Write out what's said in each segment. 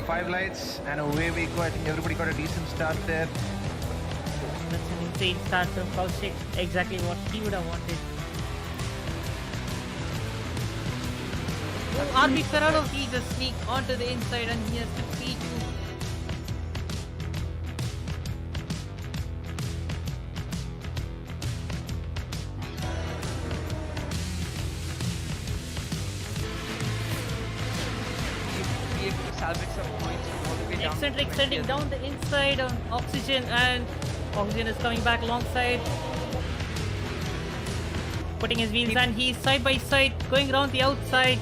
5 lights, and away we go. I think everybody got a decent start there. That's an insane start from Koushik. Exactly what he would have wanted. Oh, RB Ferraro, he just sneak onto the inside and he has to P2. Eccentric sending down the inside on Oxygen, and Oxygen is coming back alongside, putting his wheels, and he's side by side going around the outside.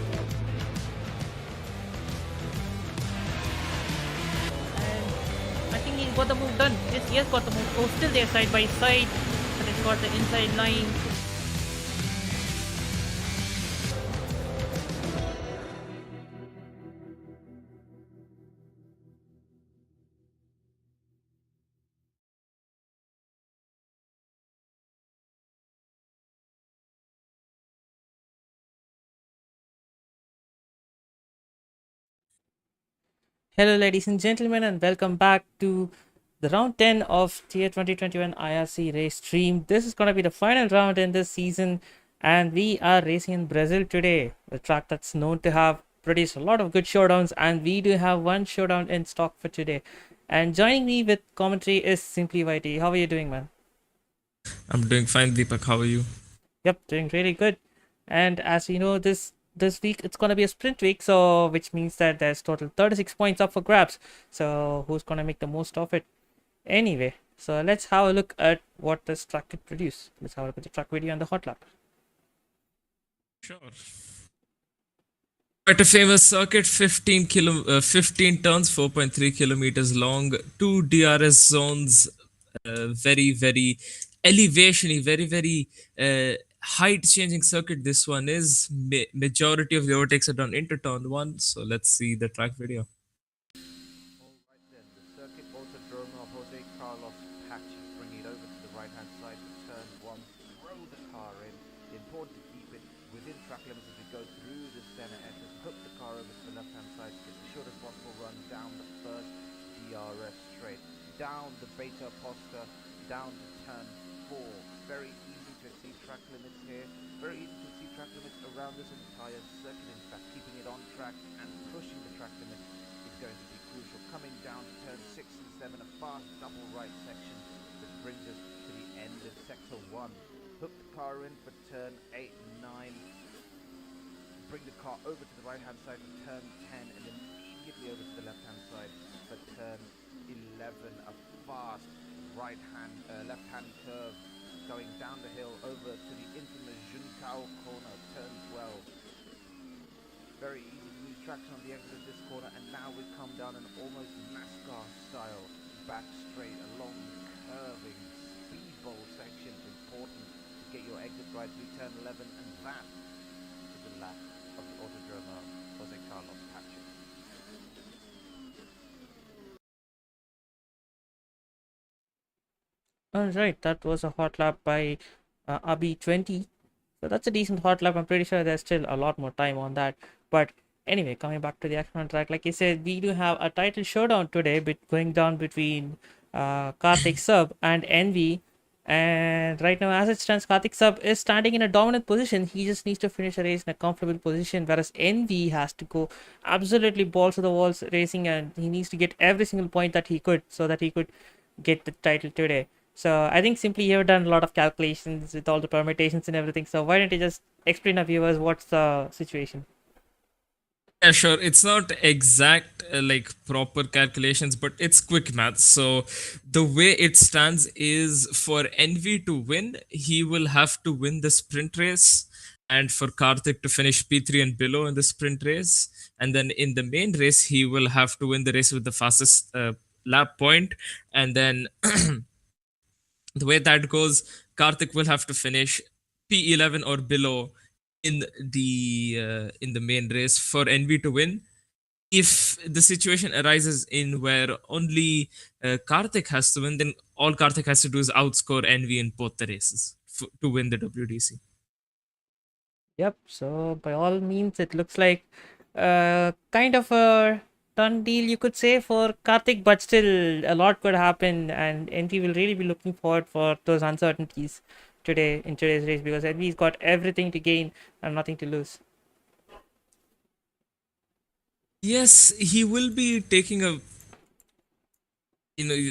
And I think he's got the move done. Yes, he has got the move. Oh, still there side by side, but it's got the inside line. Hello, ladies and gentlemen, and welcome back to the round 10 of Tier 2021 IRC race stream. This is going to be the final round in this season, and we are racing in Brazil today, a track that's known to have produced a lot of good showdowns, and we do have one showdown in stock for today. And joining me with commentary is Simply YT. How are you doing, man? I'm doing fine, Deepak. How are you? Yep, doing really good. And as you know, this week it's gonna be a sprint week, so which means that there's total 36 points up for grabs. So who's gonna make the most of it? Anyway, so let's have a look at what this track could produce. Let's have a look at the track video on the Hotlap. Sure. Quite a famous circuit, 15 turns, 4.3 kilometers long, 2 DRS zones, very elevation-y, very height-changing circuit. This one is. Majority of the overtakes are done into turn 1, so let's see the track video. Alright then, the circuit Autodromo Jose Carlos Pachi, bring it over to the right hand side for turn 1, throw the car in. Important to keep it within track limits as we go through the center entrance, hook the car over to the left hand side to get the shortest possible run down the first DRS straight, down the beta poster, down to turn 4. Very easy to exceed track limits here, very easy to exceed track limits around this entire circuit. In fact, keeping it on track and pushing the track limit is going to be crucial. Coming down to turn 6 and 7, a fast double right section that brings us to the end of sector 1. Hook the car in for turn 8 and 9. Bring the car over to the right hand side for turn 10 and immediately over to the left hand side for turn 11. A fast left hand curve going down the hill over to the infamous Juncao corner, turn 12. Very easy to lose traction on the exit of this corner, and now we come down an almost NASCAR style back straight along the curving speedball section. Important to get your exit right through turn 11, and that is the lap of the Autodromo Jose Carlos Pachi. Alright, that was a hot lap by RB20. So that's a decent hot lap. I'm pretty sure there's still a lot more time on that. But anyway, coming back to the action on track, like you said, we do have a title showdown today going down between Karthik Sub and Envy. And right now, as it stands, Karthik Sub is standing in a dominant position. He just needs to finish a race in a comfortable position, whereas Envy has to go absolutely balls to the walls racing, and he needs to get every single point that he could so that he could get the title today. So I think simply you've done a lot of calculations with all the permutations and everything. So why don't you just explain to viewers what's the situation? Yeah, sure. It's not exact like proper calculations, but it's quick math. So the way it stands is for Envy to win, he will have to win the sprint race, and for Karthik to finish P3 and below in the sprint race. And then in the main race, he will have to win the race with the fastest lap point. And then the way that goes, Karthik will have to finish P11 or below in the main race for Envy to win. If the situation arises in where only Karthik has to win, then all Karthik has to do is outscore Envy in both the races to win the WDC. Yep. So by all means, it looks like kind of a done deal, you could say, for Karthik, but still a lot could happen, and NV will really be looking forward for those uncertainties today in today's race, because NV's got everything to gain and nothing to lose. Yes, he will be taking a,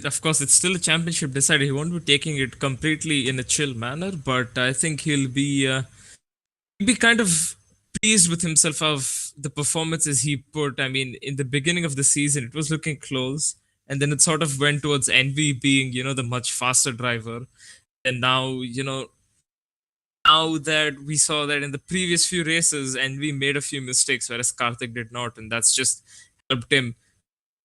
of course, it's still a championship decided. He won't be taking it completely in a chill manner, but I think he'll be kind of pleased with himself of the performances he put. I mean, in the beginning of the season, it was looking close, and then it sort of went towards Envy being, the much faster driver. And now, now that we saw that in the previous few races, Envy made a few mistakes, whereas Karthik did not, and that's just helped him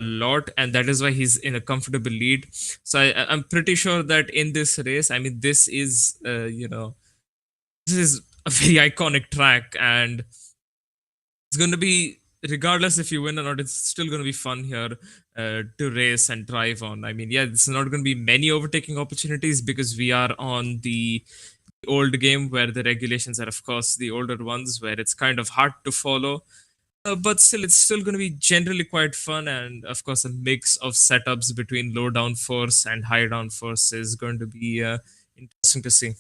a lot, and that is why he's in a comfortable lead. So I'm pretty sure that in this race, I mean, this is a very iconic track, and it's going to be, regardless if you win or not, it's still going to be fun here to race and drive on. I mean, yeah, it's not going to be many overtaking opportunities because we are on the old game where the regulations are, of course, the older ones where it's kind of hard to follow. But still, it's still going to be generally quite fun, and of course, a mix of setups between low downforce and high downforce is going to be interesting to see.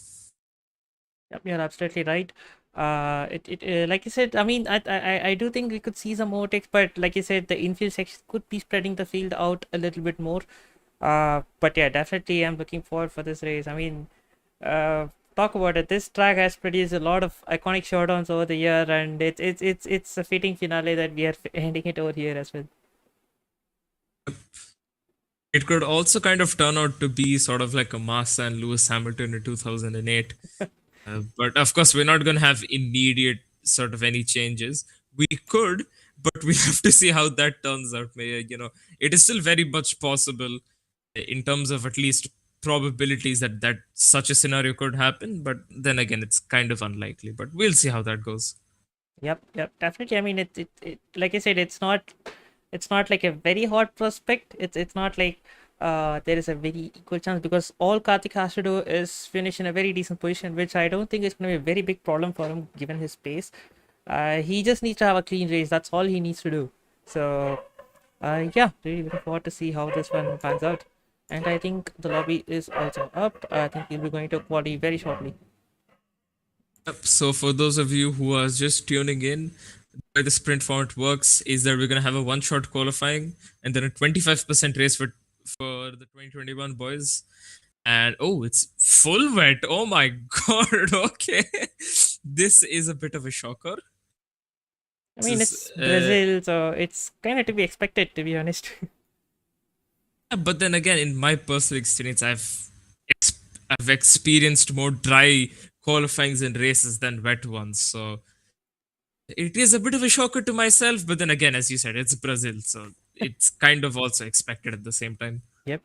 Yep, you're absolutely right. Like you said, I mean, I do think we could see some overtakes, but like you said, the infield section could be spreading the field out a little bit more. But yeah, definitely, I'm looking forward for this race. I mean, talk about it. This track has produced a lot of iconic showdowns over the year, and it's a fitting finale that we are ending it over here as well. It could also kind of turn out to be sort of like a Massa and Lewis Hamilton in 2008. But of course, we're not going to have immediate sort of any changes. We could, but we have to see how that turns out. It is still very much possible in terms of at least probabilities that such a scenario could happen. But then again, it's kind of unlikely. But we'll see how that goes. Yep, definitely. I mean, it like I said, it's not like a very hot prospect. It's not like there is a very equal chance, because all Karthik has to do is finish in a very decent position, which I don't think is going to be a very big problem for him given his pace. He just needs to have a clean race. That's all he needs to do. So, yeah, really looking forward to see how this one pans out. And I think the lobby is also up. I think we'll be going to quality very shortly. So for those of you who are just tuning in, the way the sprint format works is that we're going to have a one-shot qualifying and then a 25% race for the 2021 boys. And oh, it's full wet. Oh my god. Okay. This is a bit of a shocker. I mean, it's Brazil, so it's kind of to be expected, to be honest. But then again, in my personal experience, I've experienced more dry qualifyings and races than wet ones. So it is a bit of a shocker to myself. But then again, as you said, it's Brazil, so it's kind of also expected at the same time. Yep.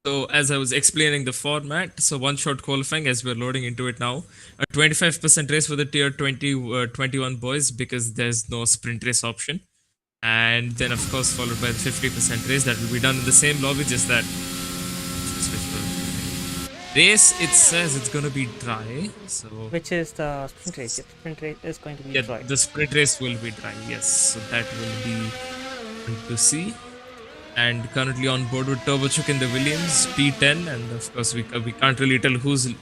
So as I was explaining the format, so one shot qualifying as we're loading into it now, a 25% race for the tier 21 boys because there's no sprint race option. And then of course followed by the 50% race that will be done in the same lobby, just that race it says it's going to be dry. So which is the sprint race. The sprint race is going to be dry. The sprint race will be dry, yes. So that will be good to see. And currently on board with Turbochuk in the Williams P10, and of course we can't really tell who's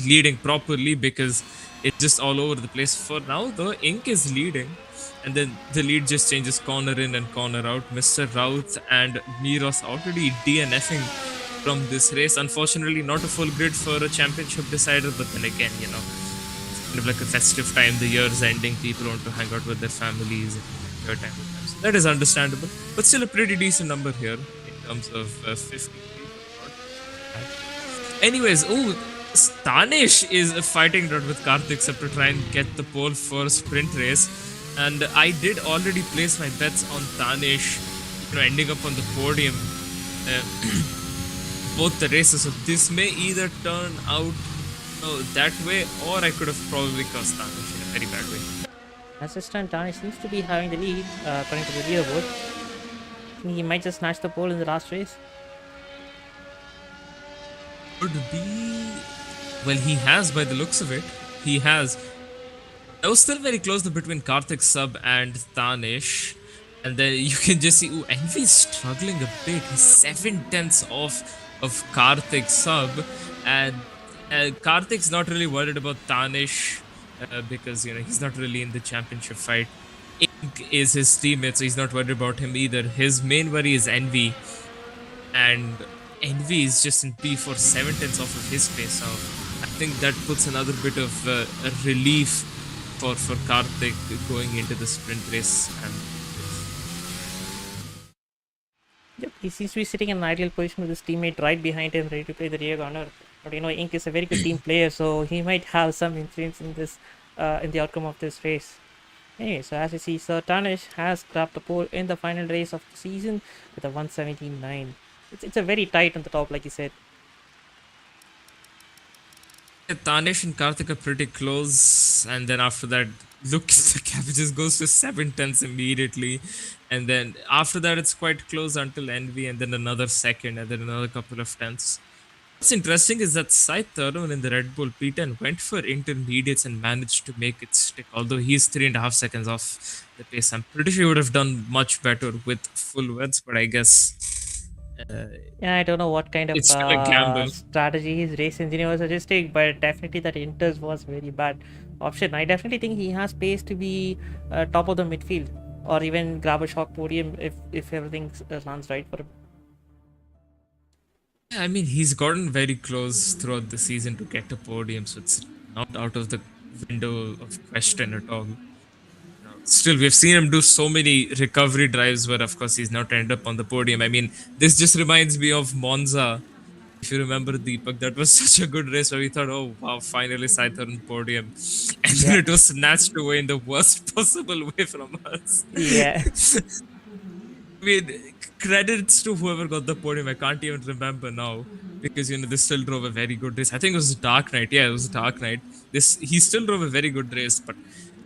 leading properly because it's just all over the place. For now, the Ink is leading, and then the lead just changes corner in and corner out. Mr. Raut and Miros already DNFing from this race. Unfortunately, not a full grid for a championship decider, but then again, it's kind of like a festive time. The year's ending, people want to hang out with their families and enjoy time with them. So that is understandable, but still a pretty decent number here in terms of 50. Anyways, Stanish is fighting it out with Karthik to try and get the pole for sprint race. And I did already place my bets on Tanish, ending up on the podium both the races. So this may either turn out that way, or I could have probably cursed Tanish in a very bad way. Assistant Tanish seems to be having the lead according to the leaderboard. He might just snatch the pole in the last race. Could be. Well, he has by the looks of it. He has. I was still very close between Karthik Sub and Tanish. And then you can just see, ooh, Envy's struggling a bit. He's 7/10 off of Karthik Sub. And Karthik's not really worried about Tanish because, he's not really in the championship fight. Ink is his teammate, so he's not worried about him either. His main worry is Envy. And Envy is just in P for 7/10 off of his pace. So I think that puts another bit of a relief for Karthik going into the sprint race. And Yep, he seems to be sitting in an ideal position with his teammate right behind him, ready to play the rear gunner. But Ink is a very good team player, so he might have some influence in this, in the outcome of this race. Anyway, so as you see, Sir Tanish has grabbed the pole in the final race of the season with a 117.9. It's a very tight on the top, like you said. Tanish and Karthik are pretty close, and then after that, look, the gap just goes to 7/10 immediately, and then after that, it's quite close until Envy, and then another second, and then another couple of tenths. What's interesting is that Sai Tarun in the Red Bull P10 went for intermediates and managed to make it stick, although he's 3.5 seconds off the pace. I'm pretty sure he would have done much better with full wets, but I guess Yeah, I don't know what kind of it's still a gamble. strategy his race engineer was suggesting, but definitely that Inters was very bad option. I definitely think he has space to be top of the midfield, or even grab a shock podium if everything lands right for him. Yeah, I mean, he's gotten very close throughout the season to get a podium, so it's not out of the window of question at all. Still, we've seen him do so many recovery drives where, of course, he's not ended up on the podium. I mean, this just reminds me of Monza. If you remember, Deepak, that was such a good race where we thought, oh, wow, finally Sai Tarun podium. And then it was snatched away in the worst possible way from us. Yeah. I mean, credits to whoever got the podium. I can't even remember now because they still drove a very good race. I think it was Dark Knight. Yeah, it was Dark Knight. He still drove a very good race, but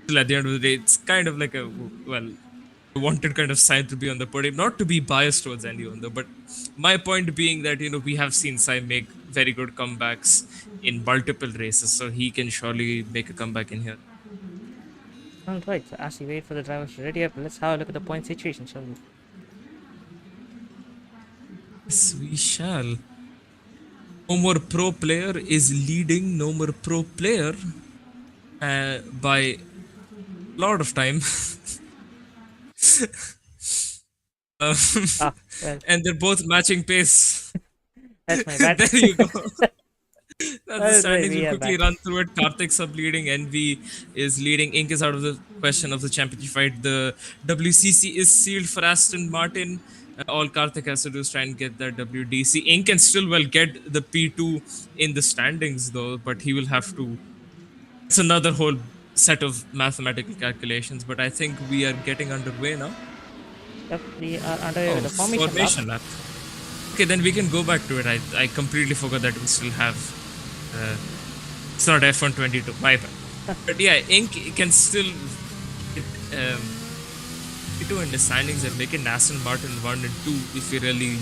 still at the end of the day, it's kind of like a wanted kind of sign to be on the podium. Not to be biased towards anyone though, but my point being that we have seen Sai make very good comebacks in multiple races, so he can surely make a comeback in here. Alright, so as we wait for the drivers to ready up, let's have a look at the point situation, shall we? Yes, we shall. No More Pro Player is leading No More Pro Player by a lot of time. Well. And they're both matching pace. That's my bad. There you go. That's the standings. we We'll are quickly back. run through it. Karthik sub leading, Envy is leading. Ink is out of the question of the championship fight. The WCC is sealed for Aston Martin. All Karthik has to do is try and get that WDC. Ink can still well get the P2 in the standings though, but he will have to. It's another whole set of mathematical calculations, but I think we are getting underway now. Yep, we are under the formation lap. Okay, then we can go back to it. I completely forgot that we still have. It's not F1 22. My bad. But yeah, Ink can still get in the standings and make it Aston Martin 1 and 2 if he really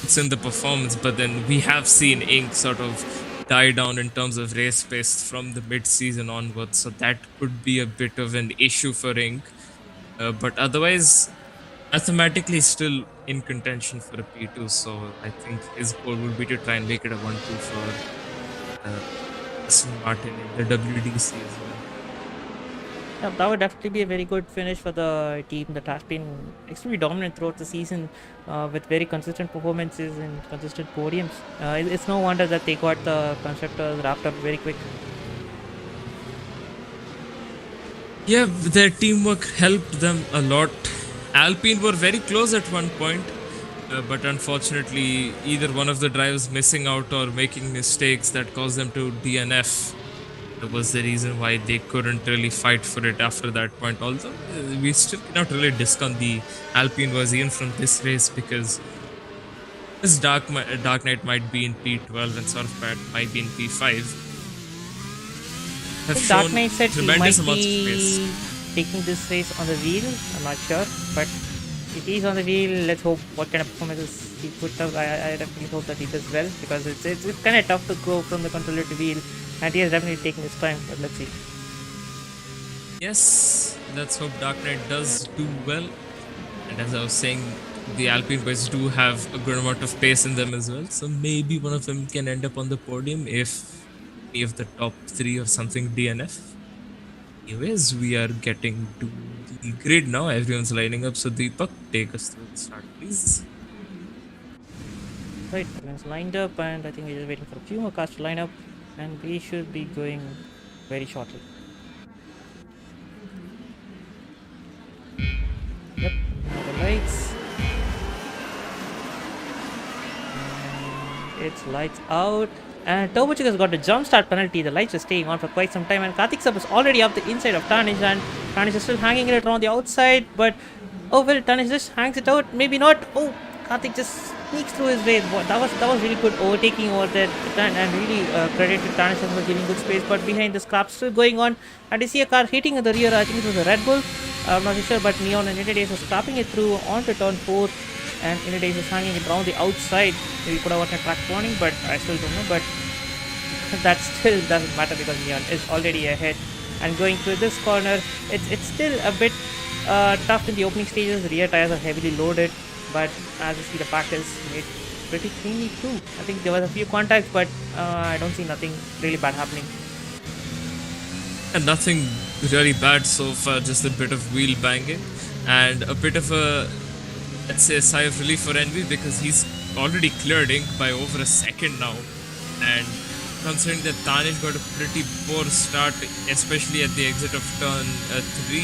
it's in the performance. But then we have seen Ink sort of die down in terms of race pace from the mid-season onwards, so that could be a bit of an issue for Ink. But otherwise, mathematically still in contention for a P2, so I think his goal would be to try and make it a 1-2 for Aston Martin in the WDC as well. Yeah, that would definitely be a very good finish for the team that has been extremely dominant throughout the season with very consistent performances and consistent podiums. It's no wonder that they got the constructors wrapped up very quick. Yeah, their teamwork helped them a lot. Alpine were very close at one point, but unfortunately either one of the drivers missing out or making mistakes that caused them to DNF. That was the reason why they couldn't really fight for it after that point. Although we still cannot really discount the Alpine was even from this race, because this Dark Knight might be in P12 and Surfpad might be in P5. Dark Knight said he might be taking this race on the wheel. I'm not sure, but if he's on the wheel, let's hope what kind of performances he puts up. I definitely hope that he does well, because it's kind of tough to go from the controller to wheel, and he has definitely taken his time. But let's see. Yes, let's hope Dark Knight does do well. And as I was saying, the Alpine boys do have a good amount of pace in them as well. So maybe one of them can end up on the podium if any of the top three or something DNF. Anyways, we are getting to the grid now. Everyone's lining up. So Deepak, take us through the start, please. Right, everyone's lined up, and I think we're just waiting for a few more cars to line up, and we should be going very shortly. Yep, now the lights. And it's lights out. And Turbochick has got a jump start penalty. The lights are staying on for quite some time. And Karthik Sub is already up the inside of Tanish. And Tanish is still hanging it around the outside. But, oh well, Tanish just hangs it out. Maybe not. Oh, Karthik just sneaks through his way. That was really good overtaking over there. And really credit to Tanish for giving good space. But behind the scrap still going on. And you see a car hitting in the rear. I think it was a Red Bull. I'm not sure. But Neon and Interdays was scrapping it through onto turn 4. And Interdays is hanging it around the outside. Maybe could have gotten a track warning, but I still don't know. But that still doesn't matter because Neon is already ahead. And going through this corner, it's still a bit tough in the opening stages. The rear tires are heavily loaded, but as you see, the pack is made pretty cleanly too. I think there was a few contacts, but I don't see nothing really bad happening. And nothing really bad so far, just a bit of wheel banging and a bit of a, let's say, a sigh of relief for Envy because he's already cleared Ink by over a second now. And considering that Tanish got a pretty poor start, especially at the exit of turn 3,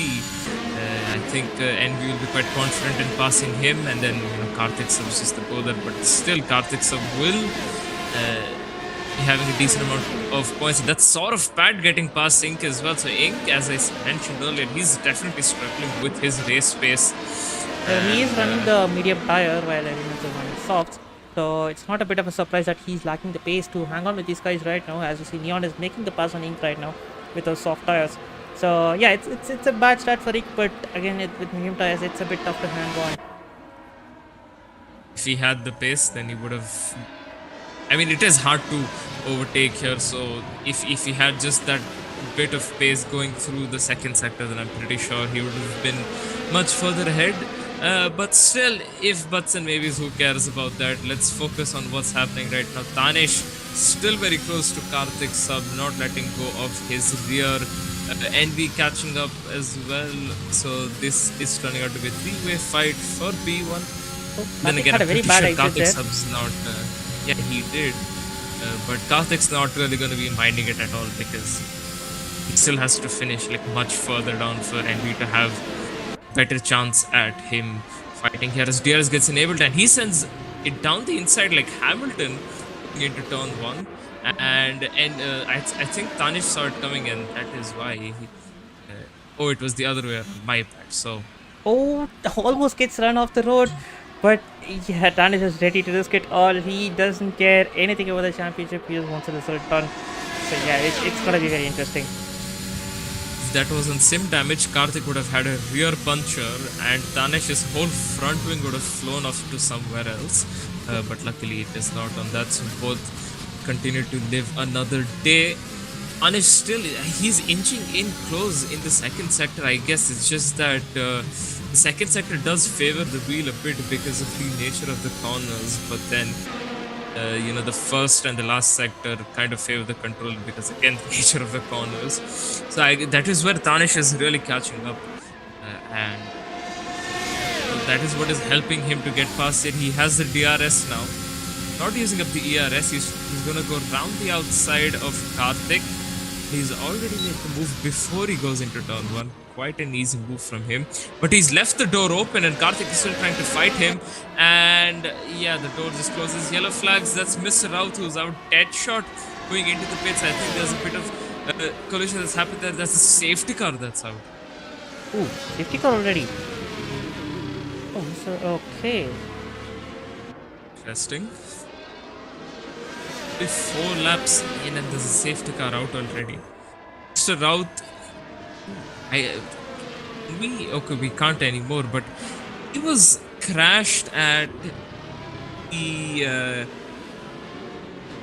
I think Envy will be quite confident in passing him, and then Karthik Sub is just the bowler, but still Karthik Sub will be having a decent amount of points. That's sort of bad getting past Ink as well. So Ink, as I mentioned earlier, he's definitely struggling with his race pace. He is running the medium tire while everyone's running softs. So it's not a bit of a surprise that he's lacking the pace to hang on with these guys right now. As you see, Neon is making the pass on Ink right now with those soft tires. So yeah, it's a bad start for Ink, but again with medium tires, it's a bit tough to hang on. If he had the pace, then he would have. I mean, it is hard to overtake here. So if he had just that bit of pace going through the second sector, then I'm pretty sure he would have been much further ahead. But still, if buts and maybes, who cares about that? Let's focus on what's happening right now. Tanish still very close to Karthik Sub, not letting go of his rear. Envy catching up as well. So this is turning out to be a three-way fight for B1. Oh, then again, had a I'm very pretty bad sure exit Karthik there. Sub's not. Yeah, he did. But Karthik's not really going to be minding it at all because he still has to finish like much further down for Envy to have better chance at him fighting here as DRS gets enabled, and he sends it down the inside like Hamilton into turn 1, and I think Tanish saw it coming, and that is why he oh, it was the other way around, my bad. So Oh, almost gets run off the road, but yeah, Tanish is ready to risk it all. He doesn't care anything about the championship. He just wants the result done. So yeah, it's gonna be very interesting. if that wasn't sim damage, Karthik would have had a rear puncture and Tanish's whole front wing would have flown off to somewhere else. But luckily it is not on that, so both continue to live another day. Anish still, he's inching in close in the second sector. I guess it's just that the second sector does favor the wheel a bit because of the nature of the corners, but then the first and the last sector kind of favor the control because again the nature of the corners. So that is where Tanish is really catching up, and that is what is helping him to get past it. He has the DRS now, not using up the ERS. He's gonna go round the outside of Karthik. He's already made the move before he goes into turn 1. Quite an easy move from him. But he's left the door open and Karthik is still trying to fight him. And yeah, the door just closes. Yellow flags. That's Mr. Raut who's out. Dead shot going into the pits. I think there's a bit of collision that's happened there. That's a safety car that's out. Ooh, safety car already. Oh, Mr. Okay. Interesting. 4 laps in and there's a safety car out already. Mr. Raut, we can't anymore, but he was crashed at the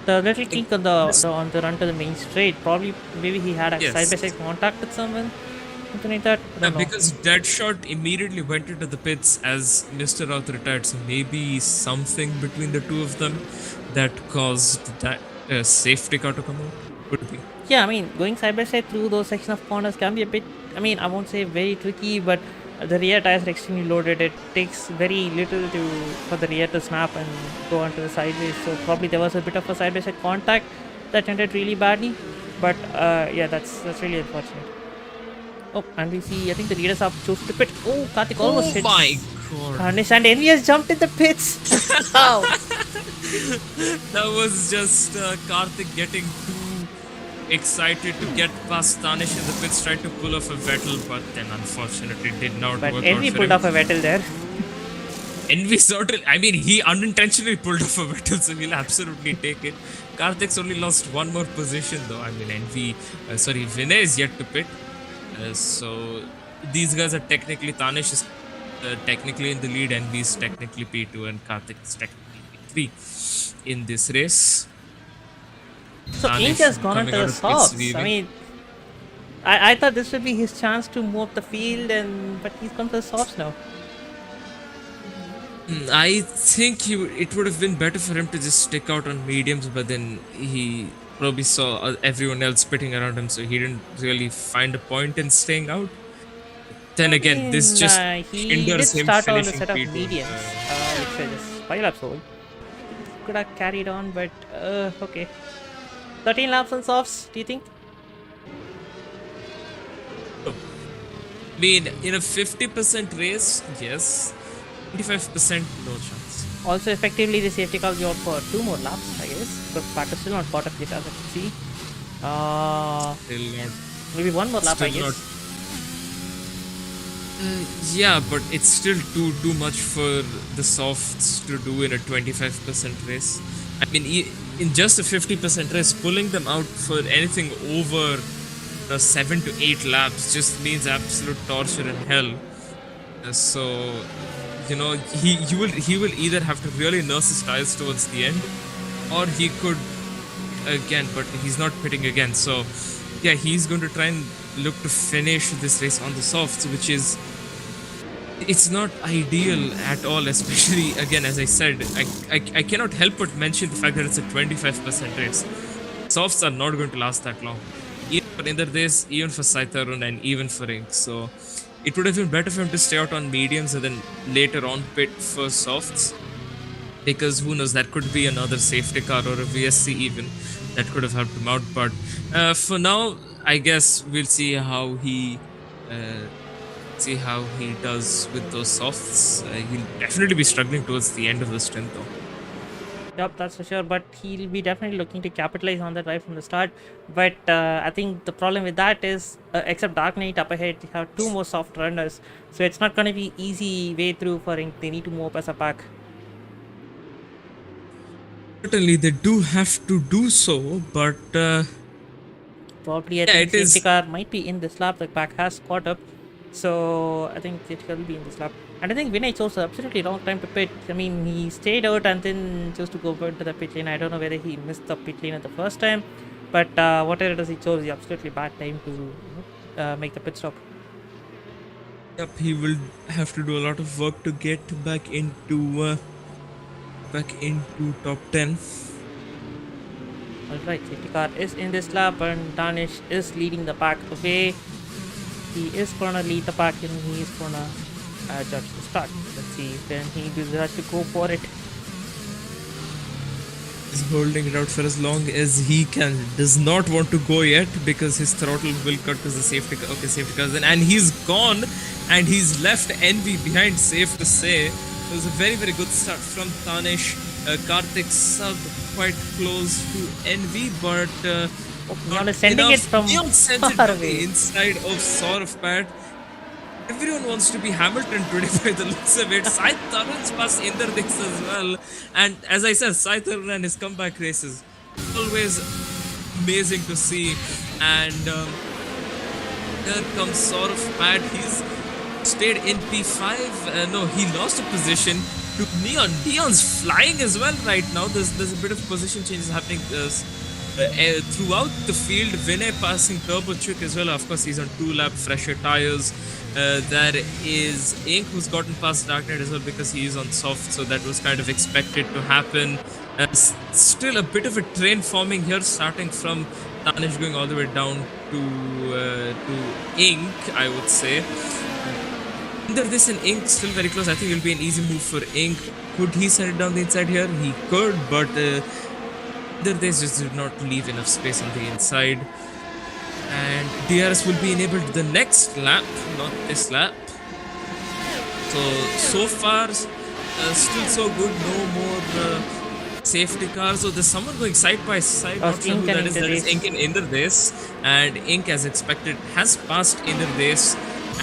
little kink on the run to the main straight. Probably, maybe he had a Yes. side-by-side contact with someone. something like that. I don't know. Because Deadshot immediately went into the pits as Mr. Routh retired, so maybe something between the two of them that caused that safety car to come out. Could be. Yeah, I mean, going side by side through those section of corners can be a bit, I mean, I won't say very tricky, but the rear tires are extremely loaded. It takes very little for the rear to snap and go onto the sideways. So probably there was a bit of a side by side contact that ended really badly. But yeah, that's really unfortunate. Oh, and we see, I think the leaders have chosen to pit. Oh, Karthik almost hit. Oh my god. Karnish and Envy has jumped in the pits. Wow. That was just Karthik getting too excited to get past Tanish in the pits, tried to pull off a Vettel, but then unfortunately did not But work Envy out for pulled him. off a Vettel there. Envy certainly, I mean, he unintentionally pulled off a Vettel, so he'll absolutely take it. Karthik's only lost one more position though. I mean, Vinay is yet to pit. So these guys are technically, Tanish is technically in the lead, Envy is technically P2, and Karthik is technically P3 in this race. So Tanish Ainge has gone coming onto out the of pits, softs. I weaving. mean, I thought this would be his chance to move up the field, but he's come to the softs now. I think it would have been better for him to just stick out on mediums, but then he probably saw everyone else pitting around him, so he didn't really find a point in staying out. Then again, this just he did hinders him start on a finishing set of P2. mediums, which were just 5 laps old. Could have carried on, but okay. 13 laps on softs, do you think? I mean, in a 50% race, yes. 25% no chance. Also, effectively, the safety car will be out for 2 more laps, I guess. But Pack is still not caught up yet, as I can see. Still not. Maybe 1 more lap, I Still guess. Yeah, but it's still too much for the softs to do in a 25% race. I mean, in just a 50% race, pulling them out for anything over 7 to 8 laps just means absolute torture and hell. So, you know, he will either have to really nurse his tires towards the end, or he could again, but he's not pitting again. So, yeah, he's going to try and look to finish this race on the softs, which is, it's not ideal at all, especially again, as I said, I cannot help but mention the fact that it's a 25% race. Softs are not going to last that long, even for either this, even for Sai Tarun, and even for Ink. So it would have been better for him to stay out on mediums and then later on pit for softs, because who knows, that could be another safety car or a VSC even that could have helped him out. But for now, I guess we'll see how he does with those softs. He'll definitely be struggling towards the end of the stint though. Yep, that's for sure. But he'll be definitely looking to capitalize on that right from the start. But I think the problem with that is, except Dark Knight up ahead, you have 2 more soft runners. So it's not going to be easy way through for Ink. They need to move up as a pack. Certainly, they do have to do so, but Probably I yeah, think it is. safety car might be in this lap. The pack has caught up. So I think safety car will be in this lap. And I think Vinay chose absolutely wrong time to pit. I mean, he stayed out and then chose to go into the pit lane. I don't know whether he missed the pit lane at the first time, but whatever it is, he chose the absolutely bad time to make the pit stop. Yep, he will have to do a lot of work to get back into top 10. Alright, safety car is in this lap and Danish is leading the pack away. He is gonna lead the pack and he is gonna judge the start. Let's see if then he decides to go for it. He's holding it out for as long as he can. Does not want to go yet because his throttle will cut to the safety car. Okay, safety car's in, and he's gone, and he's left Envy behind. Safe to say, it was a very good start from Tanish. Karthik sub quite close to Envy, but Neon is sending it from Neon sends it far from away. the inside of Saurav Pad. Everyone wants to be Hamilton today by the looks of it. Sai Tarun's past Inder Dix as well. And as I said, Sai Tarun and his comeback races, always amazing to see. And here comes Saurav Pad. He's stayed in P5. No, he lost a position to Neon. Neon's flying as well right now. There's a bit of position changes happening. throughout the field. Vinay passing Koushik as well. Of course, he's on 2-lap fresher tires. There is Ink, who's gotten past Dark Knight as well because he is on soft, so that was kind of expected to happen. Still a bit of a train forming here, starting from Tanish going all the way down to Ink, I would say. Either this and Ink still very close. I think it'll be an easy move for Ink. Could he send it down the inside here? He could, but either this just did not leave enough space on the inside. And DRS will be enabled the next lap, not this lap. So far, still so good. No more safety cars. So there's someone going side by side. Not sure who that is. That is Ink in Interdace. And Ink, as expected, has passed Interdace.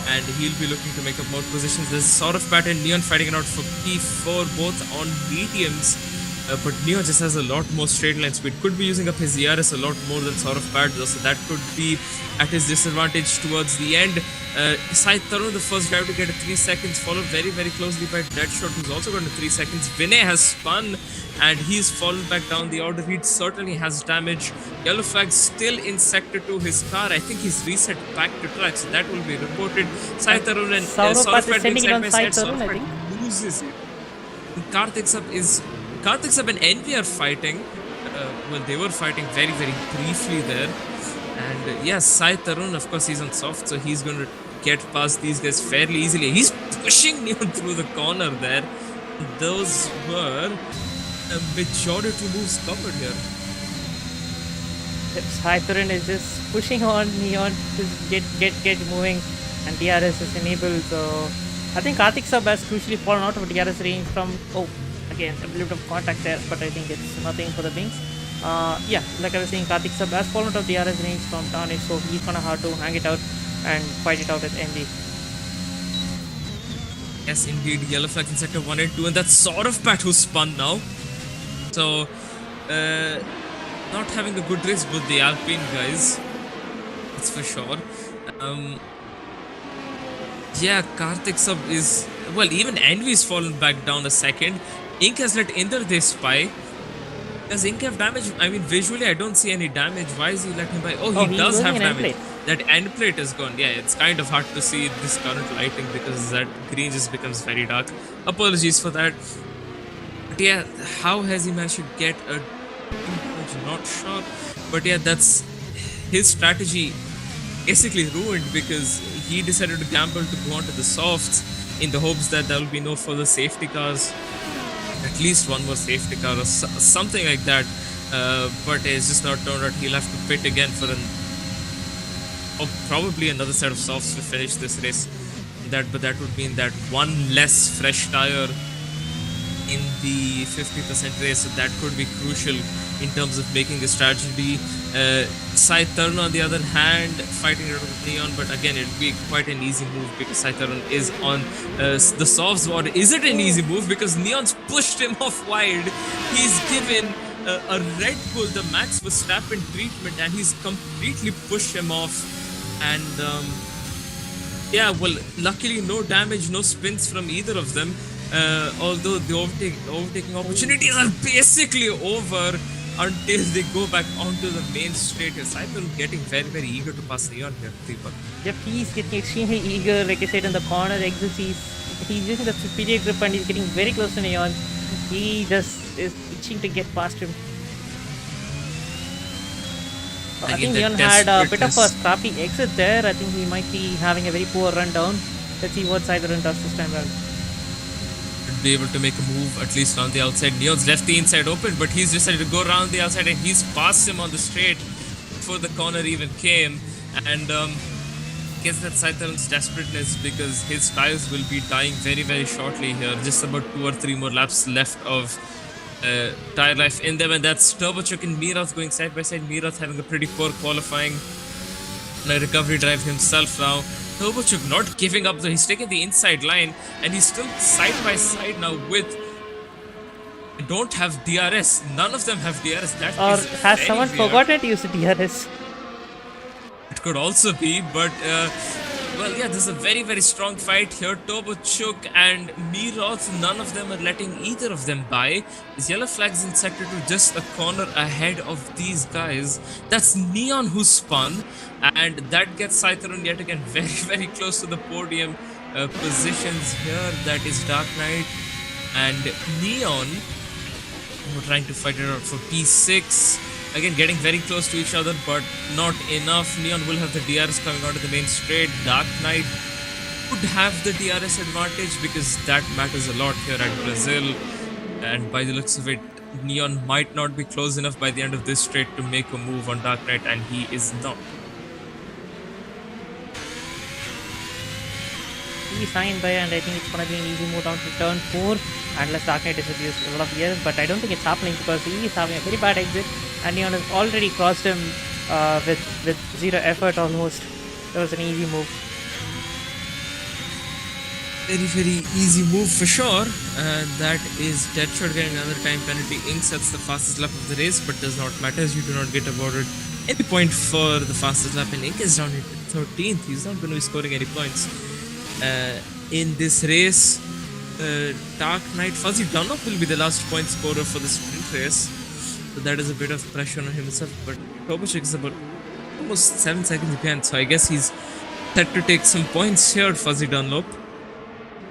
And he'll be looking to make up more positions. There's sort of pattern. Neon fighting it out for P4, both on mediums. But Neon just has a lot more straight line speed. Could be using up his ERS a lot more than sort of pad though, so that could be at his disadvantage towards the end. Sai Tarun, the first driver to get a 3 seconds, followed very, very closely by Deadshot, who's also got a 3 seconds. Vinay has spun and he's fallen back down the order. He certainly has damage. Yellow flag still in sector 2. His car, I think he's reset back to track, so that will be reported. Sai Tarun and Saurabh sending it on Sai Tarun, I think. Loses it. Karthik Sab and Envy are fighting. Well, they were fighting very, very briefly there. And yes, Sai Tarun, of course, he's on soft, so he's going to get past these guys fairly easily. He's pushing Neon through the corner there. Those were a majority moves covered here. Sai Tarun is just pushing on Neon to get moving, and DRS is enabled. So I think Karthik Sab has crucially fallen out of DRS range from. Again, a little bit of contact there, but I think it's nothing for the wings. Yeah, like I was saying, Karthik Sab has fallen out of DRS range from Tanish, so he's gonna have to hang it out and fight it out with NG. Yes, indeed, yellow flag in sector 1 and 2, and that's sort of Pat who spun now. So, not having a good race with the Alpine guys, that's for sure. Yeah, Karthik Sab is, well, even Envy's fallen back down a second. Ink has let Inder they spy. Does Ink have damage? I mean, visually, I don't see any damage. Why is he letting him by? Oh, he does have damage. That end plate is gone. Yeah, it's kind of hard to see this current lighting because that green just becomes very dark. Apologies for that. But yeah, how has he managed to get a damage? Not sure. But yeah, that's his strategy basically ruined because he decided to gamble to go onto the softs in the hopes that there will be no further safety cars. At least one more safety car or something like that, but it's just not turned out. He'll have to pit again for probably another set of softs to finish this race. But that would mean that one less fresh tire in the 50% race, so that could be crucial in terms of making the strategy. Sai Tarun, on the other hand, fighting it with Neon, but again, it would be quite an easy move because Sai Tarun is on the softs. Or is it an easy move because Neon's pushed him off wide? He's given a Red Bull the Max Verstappen treatment and he's completely pushed him off. And yeah, well, luckily no damage, no spins from either of them. Although the overtaking opportunities are basically over until they go back onto the main straight. Sai Tarun getting very, very eager to pass Neon here, Deepak. Yep, he's getting extremely eager. Like I said, in the corner exits, he's using the superior grip and he's getting very close to Neon. He just is itching to get past him. I think Neon had a bit of a scrappy exit there. I think he might be having a very poor rundown. Let's see what Sai Tarun does this time around. Be able to make a move at least on the outside. Neon's left the inside open, but he's decided to go around the outside and he's passed him on the straight before the corner even came. And guess that's Sai Tarun's desperateness because his tires will be dying very, very shortly here. Just about 2 or 3 more laps left of tire life in them, and that's Turbochuk and Mirath going side by side. Mirath having a pretty poor qualifying recovery drive himself now. Turbochuk not giving up though. He's taking the inside line and he's still side by side now with. Don't have DRS. None of them have DRS. That or is has someone forgotten to use the DRS? It could also be, but Well, yeah, this is a very, very strong fight here. Tobochuk and Miroth, none of them are letting either of them by. His yellow flag's in sector 2, just a corner ahead of these guys. That's Neon who spun, and that gets Sai Tarun yet again very, very close to the podium positions here. That is Dark Knight and Neon, who are trying to fight it out for P6. Again, getting very close to each other, but not enough. Neon will have the DRS coming onto the main straight. Dark Knight could have the DRS advantage because that matters a lot here at Brazil. And by the looks of it, Neon might not be close enough by the end of this straight to make a move on Dark Knight, and he is not. He signed by, and I think it's gonna be an easy move down to turn 4 unless Dark Knight disappears a lot of years, but I don't think it's happening because he is having a very bad exit and Neon has already crossed him with zero effort almost. That was an easy move. Very, very easy move for sure. That is Deadshot getting another time penalty. Ink sets the fastest lap of the race, but does not matter as you do not get awarded any point for the fastest lap, and Ink is down into 13th. He's not going to be scoring any points in this race. Dark Knight, Fuzzy Dunlop will be the last point scorer for the sprint race, so that is a bit of pressure on himself. But Tobochuk is about almost 7 seconds behind, so I guess he's set to take some points here, Fuzzy Dunlop.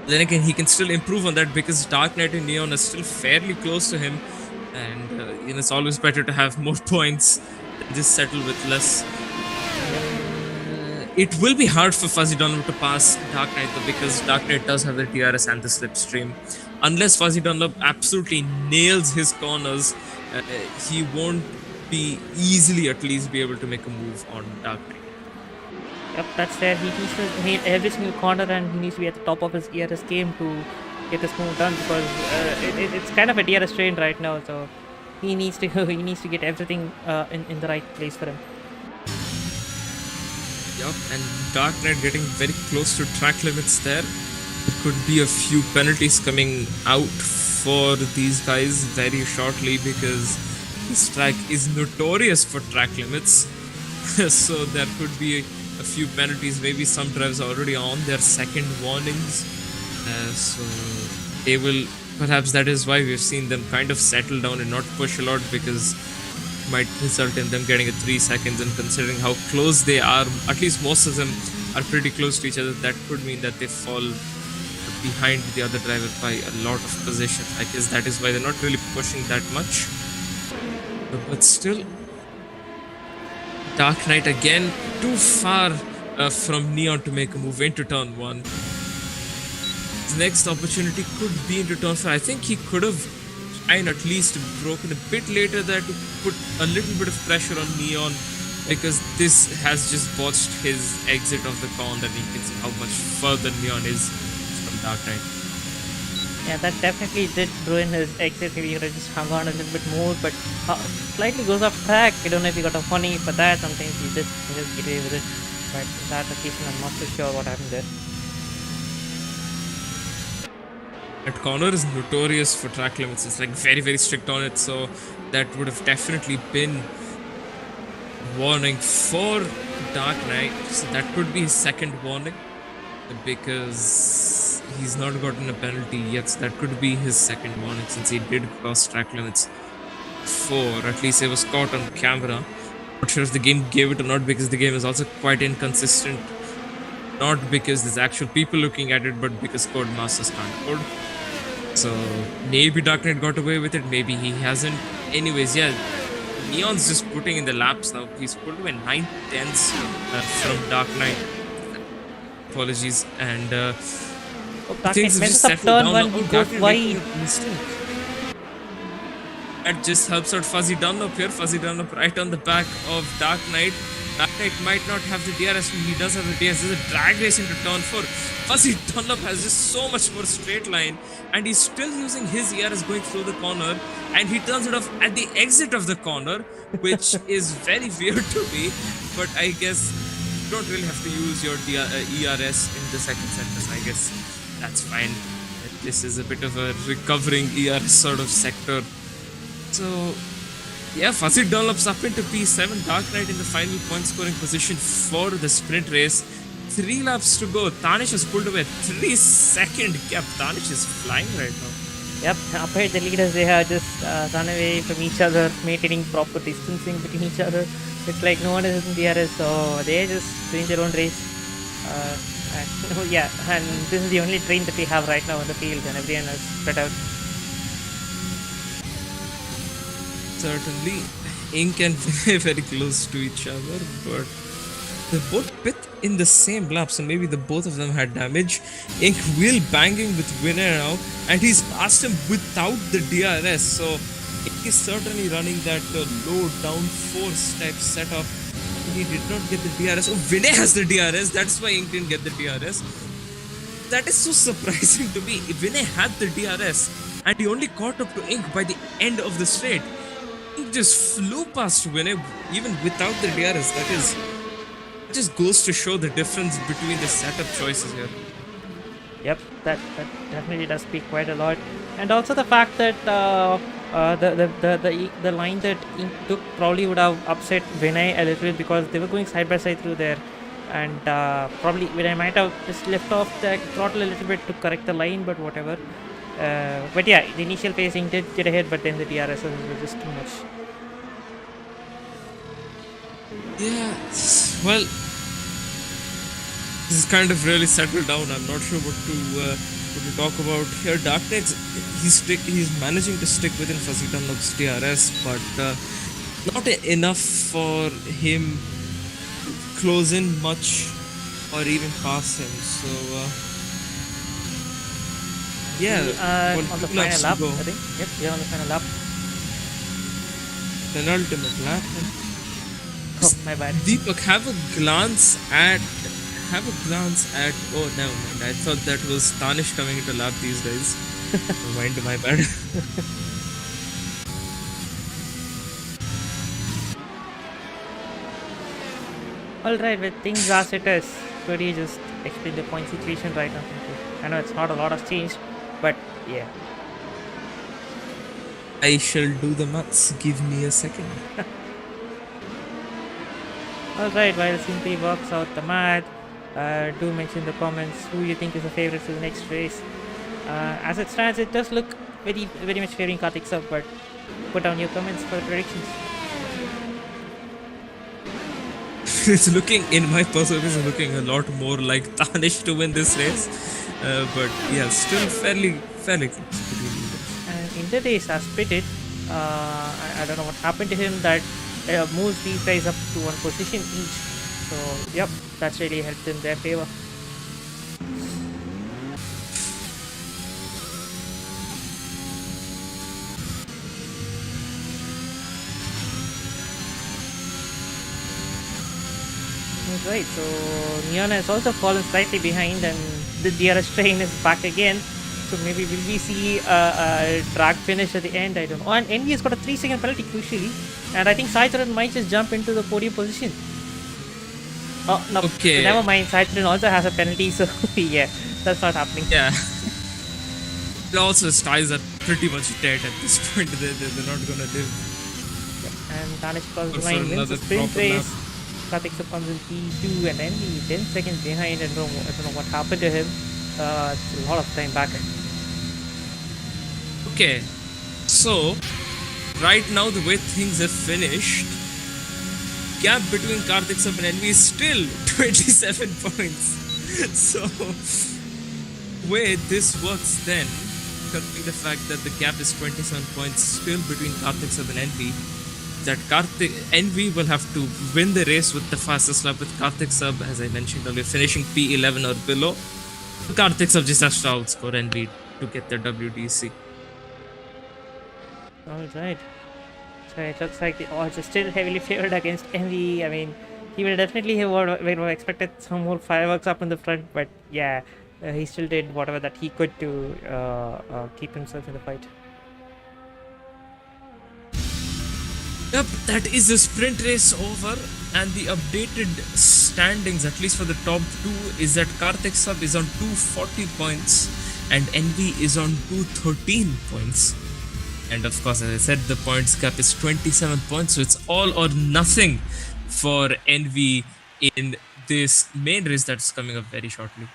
Then again, he can still improve on that because Dark Knight and Neon are still fairly close to him, and it's always better to have more points than just settle with less. It will be hard for Fuzzy Dunlop to pass Dark Knight though, because Dark Knight does have the DRS and the slipstream. Unless Fuzzy Dunlop absolutely nails his corners, he won't be easily at least be able to make a move on Dark Knight. Yep, that's fair. He needs to hit every single corner and he needs to be at the top of his ERS game to get this move done because it's kind of a DRS train right now, so he needs to get everything in the right place for him. Yup, and Dark Knight getting very close to track limits there. There could be a few penalties coming out for these guys very shortly because this track is notorious for track limits. So there could be a few penalties. Maybe some drivers are already on their second warnings. So they will, perhaps that is why we've seen them kind of settle down and not push a lot, because might result in them getting a 3 seconds, and considering how close they are, at least most of them are pretty close to each other, that could mean that they fall behind the other driver by a lot of positions. I guess that is why they're not really pushing that much. But still, Dark Knight again too far from Neon to make a move into turn 1. His next opportunity could be into turn 4. I think he could have and at least broken a bit later there to put a little bit of pressure on Neon, because this has just botched his exit of the corner, and you can see how much further Neon is from Dark Knight. Yeah, that definitely did ruin his exit. Maybe he could have just hung on a little bit more, but slightly goes off track. I don't know if he got a funny for that. Sometimes he just get away with it, but in that occasion I'm not so sure what happened there. That corner is notorious for track limits. It's like very, very strict on it. So that would have definitely been warning for Dark Knight. So that could be his second warning, because he's not gotten a penalty yet. So that could be his second warning, since he did cross track limits before. At least it was caught on camera. Not sure if the game gave it or not, because the game is also quite inconsistent. Not because there's actual people looking at it, but because Codemasters can't code. So maybe Dark Knight got away with it, maybe he hasn't. Anyways, yeah, Neon's just putting in the laps now. He's put away 9 tenths from Dark Knight. Apologies. And Dark Knight messes up turn 1, he goes wide. That just helps out Fuzzy Dunlop here. Fuzzy Dunlop right on the back of Dark Knight. Dark Knight might not have the DRS, he does have the DRS. There's a drag race into turn 4. Fuzzy Dunlop has just so much more straight line, and he's still using his ERS going through the corner, and he turns it off at the exit of the corner, which is very weird to me, but I guess you don't really have to use your ERS in the second sector, so I guess that's fine. This is a bit of a recovering ERS sort of sector. So yeah, Fuzzy Dunlop's up into P7. Dark Knight in the final point scoring position for the sprint race. 3 laps to go. Tanish has pulled away 3-second gap. Tanish is flying right now. Yep, up ahead the leaders, they have just run away from each other, maintaining proper distancing between each other. It's like no one is in DRS, so they're just doing their own race. And, yeah, and this is the only train that we have right now in the field, and everyone is spread out. Certainly, Ink and Vinay very close to each other, but they both pit in the same lap, so maybe the both of them had damage. Ink wheel banging with Vinay now, and he's passed him without the DRS, so Ink is certainly running that low down force type setup. He did not get the DRS. Oh, Vinay has the DRS, that's why Ink didn't get the DRS. That is so surprising to me. Vinay had the DRS, and he only caught up to Ink by the end of the straight. Ink just flew past Vinay even without the DRS. That is... It just goes to show the difference between the setup choices here. Yep, that definitely does speak quite a lot, and also the fact that the line that Ink took probably would have upset Vinay a little bit because they were going side by side through there, and probably Vinay might have just left off the throttle a little bit to correct the line, but whatever. But yeah, the initial phase Ink did get ahead, but then the DRS was just too much. Yeah, well, this is kind of really settled down. I'm not sure what to talk about here. Darknex, he's managing to stick within Fuzzy Dunlop's DRS, but not enough for him to close in much or even pass him. So yeah, on the final lap, I think. Yep, yeah, on the final lap. Penultimate lap. Oh, my bad. Deepak, have a glance at. Oh, never mind. I thought that was Tanish coming into lap these days. Never mind, my bad. Alright, with things as it is, could you just explain the point situation right now? I know it's not a lot of change, but yeah. I shall do the maths. Give me a second. Alright, while Simply works out the math, do mention in the comments who you think is the favorite for the next race. As it stands, it does look very much favoring Karthik Sub, but put down your comments for predictions. It's looking, in my perspective, looking a lot more like Tanish to win this race. But yeah, still fairly close between you guys. And in the race as pitted, I don't know what happened to him that moves these guys up to one position each. So yep, that's really helped in their favor. Right, so Neon has also fallen slightly behind and the DRS train is back again. So maybe will we see a drag finish at the end? I don't know. Oh, and Envy has got a 3-second penalty crucially. And I think Sai Tarun might just jump into the podium position. Oh, no. Okay. So never mind. Sai Tarun also has a penalty, so yeah, that's not happening. Yeah. Also, his ties are pretty much dead at this point. They're not gonna live. Yep. And Tanish crosses the line, wins the sprint race. Karthik Sub comes in P2 and Envy 10 seconds behind, and I don't know what happened to him. It's a lot of time back. Okay, so right now the way things have finished, gap between Karthik Sub and Envy is still 27 points. So way this works then, considering the fact that the gap is 27 points still between Karthik Sub and Envy, that Envy will have to win the race with the fastest lap with Karthik Sub, as I mentioned earlier, finishing P11 or below. Karthik Sub just has to outscore Envy to get the WDC. Alright. So it looks like the odds are still heavily favored against Envy. I mean, he will definitely have expected some more fireworks up in the front, but yeah, he still did whatever that he could to keep himself in the fight. Yep, that is the sprint race over, and the updated standings, at least for the top two, is that Karthik Sub is on 240 points and Envy is on 213 points. And of course, as I said, the points gap is 27 points, so it's all or nothing for Envy in this main race that's coming up very shortly.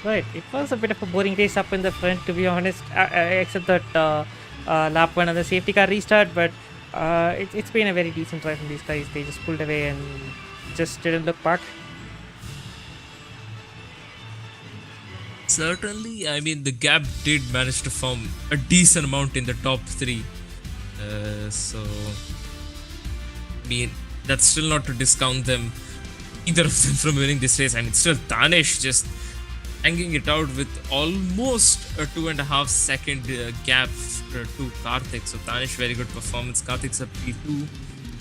Right. It was a bit of a boring race up in the front, to be honest, except that lap one and the safety car restart. But it's been a very decent drive from these guys. They just pulled away and just didn't look back. Certainly, I mean, the gap did manage to form a decent amount in the top three. So, I mean, that's still not to discount them, either of them, from winning this race. I mean, still, Danish just hanging it out with almost a 2.5 second gap to Karthik. So, Danish, very good performance. Karthik's a P2.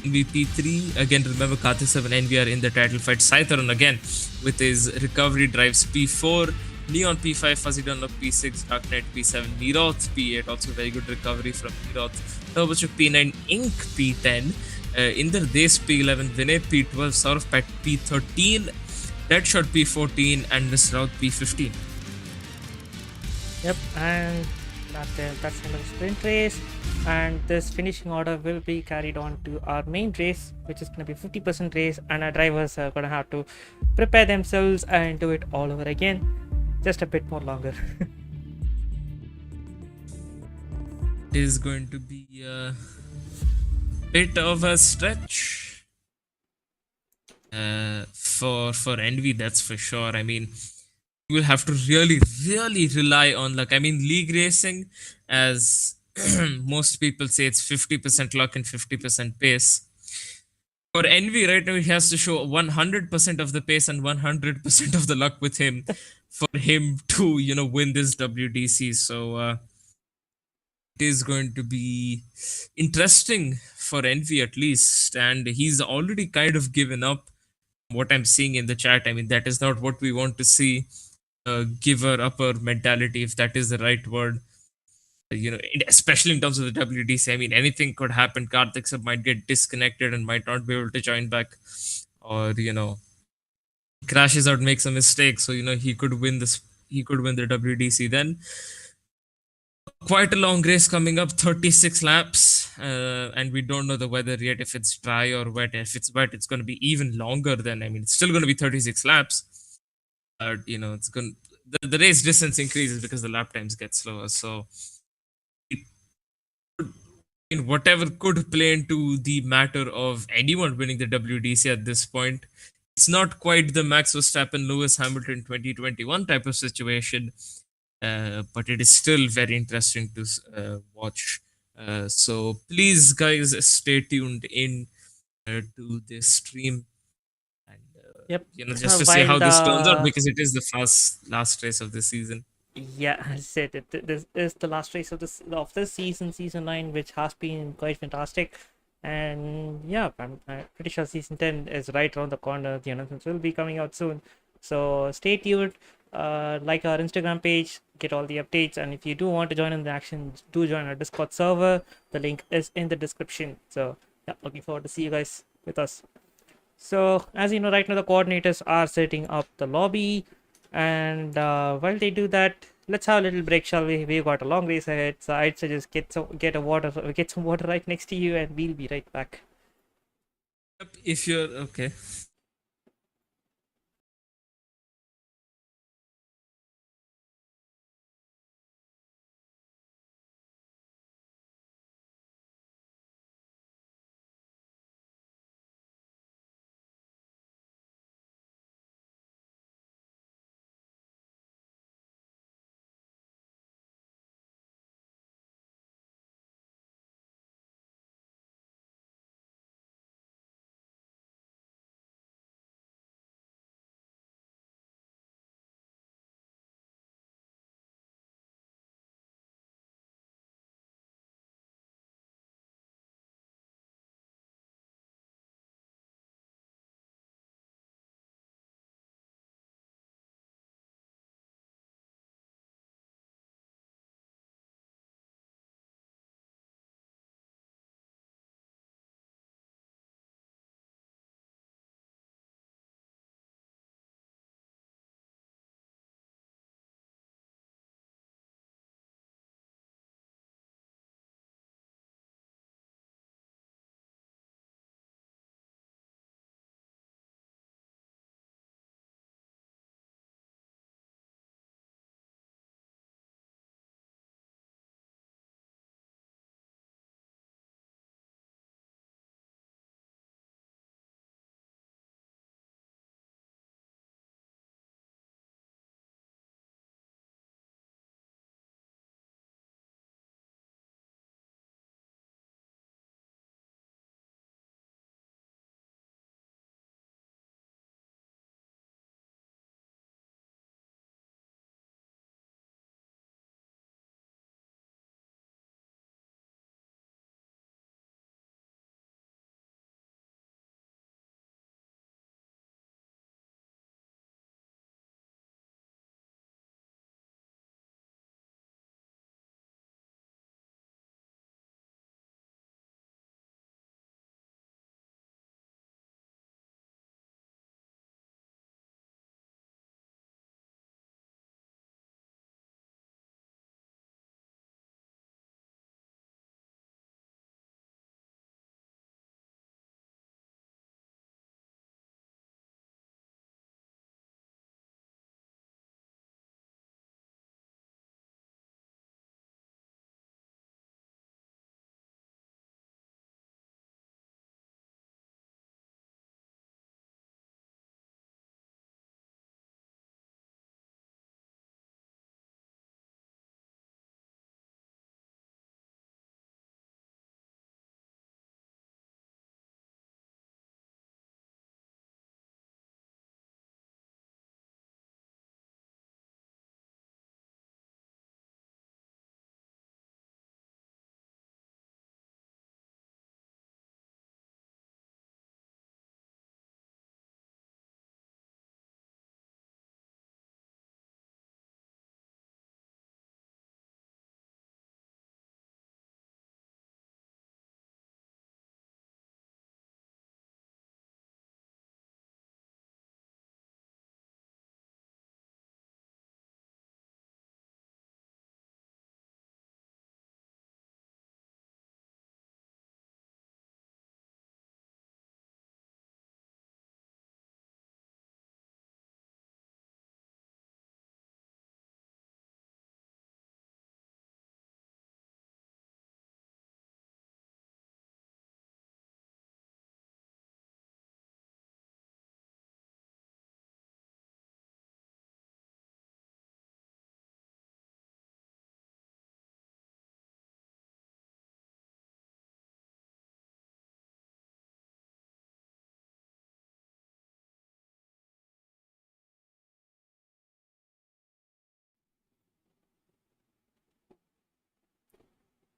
NV P3. Again, remember Karthik and NV are in the title fight. Sai Tarun again with his recovery drives P4. Neon P5, Fuzzy Dunlop P6, Dark Knight P7, Niroth P8, also very good recovery from Niroth. Turbochuk P9, Ink P10, Inder Des P11, Vinay P12, Saurav Pat P13, Deadshot P14, and Miss Raut P15. Yep, and that's the end of the sprint race. And this finishing order will be carried on to our main race, which is going to be 50% race, and our drivers are going to have to prepare themselves and do it all over again, just a bit more longer. It is going to be a bit of a stretch for Envy, that's for sure. I mean, you will have to really rely on luck. I mean, league racing, as most people say, it's 50% luck and 50% pace. For Envy right now, he has to show 100% of the pace and 100% of the luck with him for him to, win this WDC. So it is going to be interesting for Envy at least. And he's already kind of given up. What I'm seeing in the chat, I mean, that is not what we want to see. Giver upper mentality, if that is the right word. Especially in terms of the WDC. I mean, anything could happen. Karthik Sab might get disconnected and might not be able to join back, or crashes out, makes a mistake. So he could win this. He could win the WDC. Then quite a long race coming up, 36 laps, and we don't know the weather yet. If it's dry or wet. If it's wet, it's going to be even longer. Then I mean, it's still going to be 36 laps. It's going. The race distance increases because the lap times get slower. So whatever could play into the matter of anyone winning the WDC at this point. It's not quite the Max Verstappen, Lewis Hamilton 2021 type of situation, but it is still very interesting to watch. So please, guys, stay tuned in to this stream, and Yep. just to see While how this turns out, the because it is the last race of the season. Yeah, I said it. This is the last race of this season, season 9, which has been quite fantastic. And yeah, I'm pretty sure season 10 is right around the corner. The announcements will be coming out soon. So stay tuned. Like our Instagram page, get all the updates. And if you do want to join in the action, do join our Discord server. The link is in the description. So yeah, looking forward to see you guys with us. So as you know, right now the coordinators are setting up the lobby, and while they do that, let's have a little break, shall we? We've got a long race ahead, so I'd suggest get some water right next to you, and we'll be right back. If you're okay.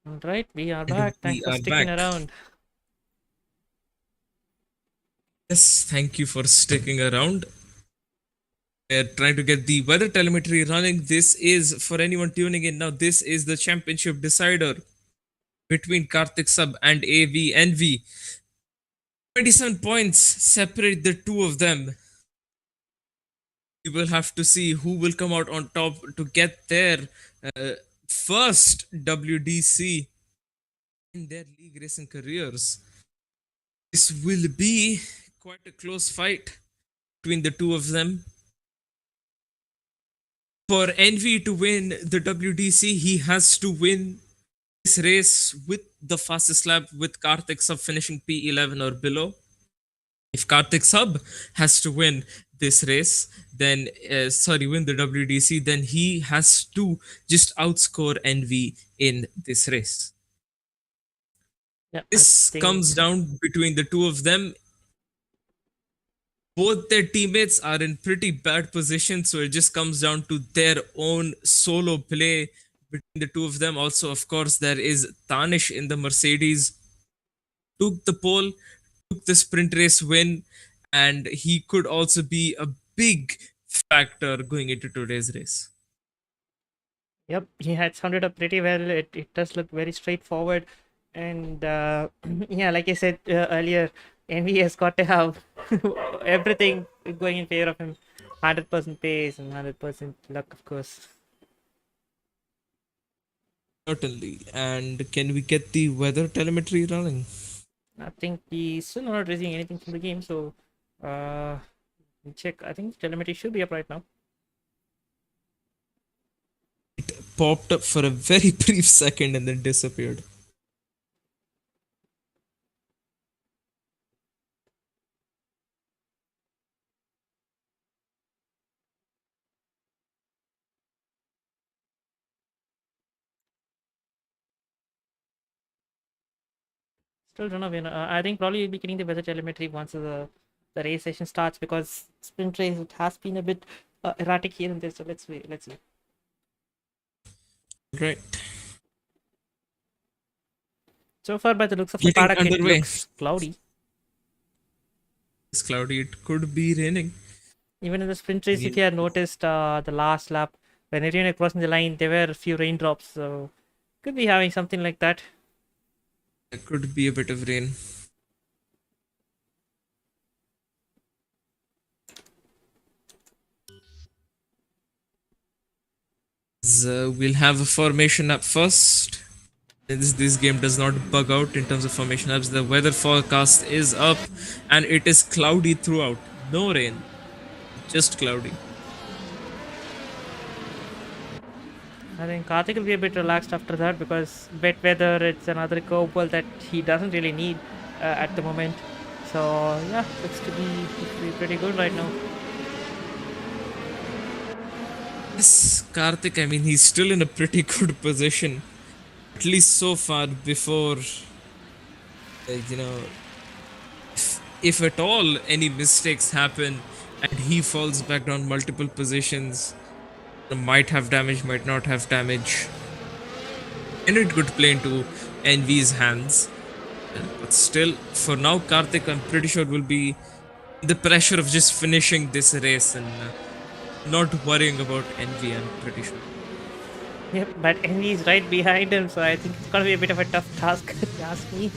All right, we are And back. we Thanks for are sticking back. around. Yes, thank you for sticking around. We're trying to get the weather telemetry running. This is, for anyone tuning in now, this is the championship decider between Karthik Sub and AV Envy. 27 points separate the two of them. We will have to see who will come out on top to get their uh, first WDC in their league racing careers. This will be quite a close fight between the two of them. For Envy to win the WDC, he has to win this race with the fastest lap, with Karthik Sub finishing P11 or below. If Karthik Sub has to win this race, then win the WDC, then he has to just outscore Envy in this race. Yeah, I This think comes down between the two of them. Both their teammates are in pretty bad position, so it just comes down to their own solo play between the two of them. Also, of course, there is Tanish in the Mercedes, took the pole, took the sprint race win, and he could also be a big factor going into today's race. yep, he had summed it up pretty well. It does look very straightforward, and yeah, like I said earlier, Envy has got to have everything going in favor of him. 100% pace and 100% luck, of course. Certainly. And can we get the weather telemetry running? I think he's still not raising anything from the game, so check. I think telemetry should be up right now. It popped up for a very brief second and then disappeared. Still don't know when. I think probably we'll be getting the weather telemetry once the race session starts, because sprint race it has been a bit erratic here and there. So let's wait. Let's see. Right. So far, by the looks of the Getting paddock, it underway. looks cloudy. It's cloudy. It could be raining. Even in the sprint race, if Yeah. you had noticed the last lap, when everyone was crossing the line, there were a few raindrops. So could be having something like that. There could be a bit of rain. So we'll have a formation up first. Since this game does not bug out in terms of formation apps, the weather forecast is up and it is cloudy throughout. No rain, just cloudy. I think Karthik will be a bit relaxed after that, because wet weather, it's another curveball that he doesn't really need at the moment. So yeah, looks to be pretty good right now. Yes, Karthik, I mean, he's still in a pretty good position. At least so far before, you know, if at all any mistakes happen and he falls back down multiple positions, might have damage, might not have damage. And it could play into Envy's hands. But still, for now, Karthik, I'm pretty sure, will be the pressure of just finishing this race and not worrying about Envy, I'm pretty sure. Yep, but Envy is right behind him, so I think it's gonna be a bit of a tough task if you ask me.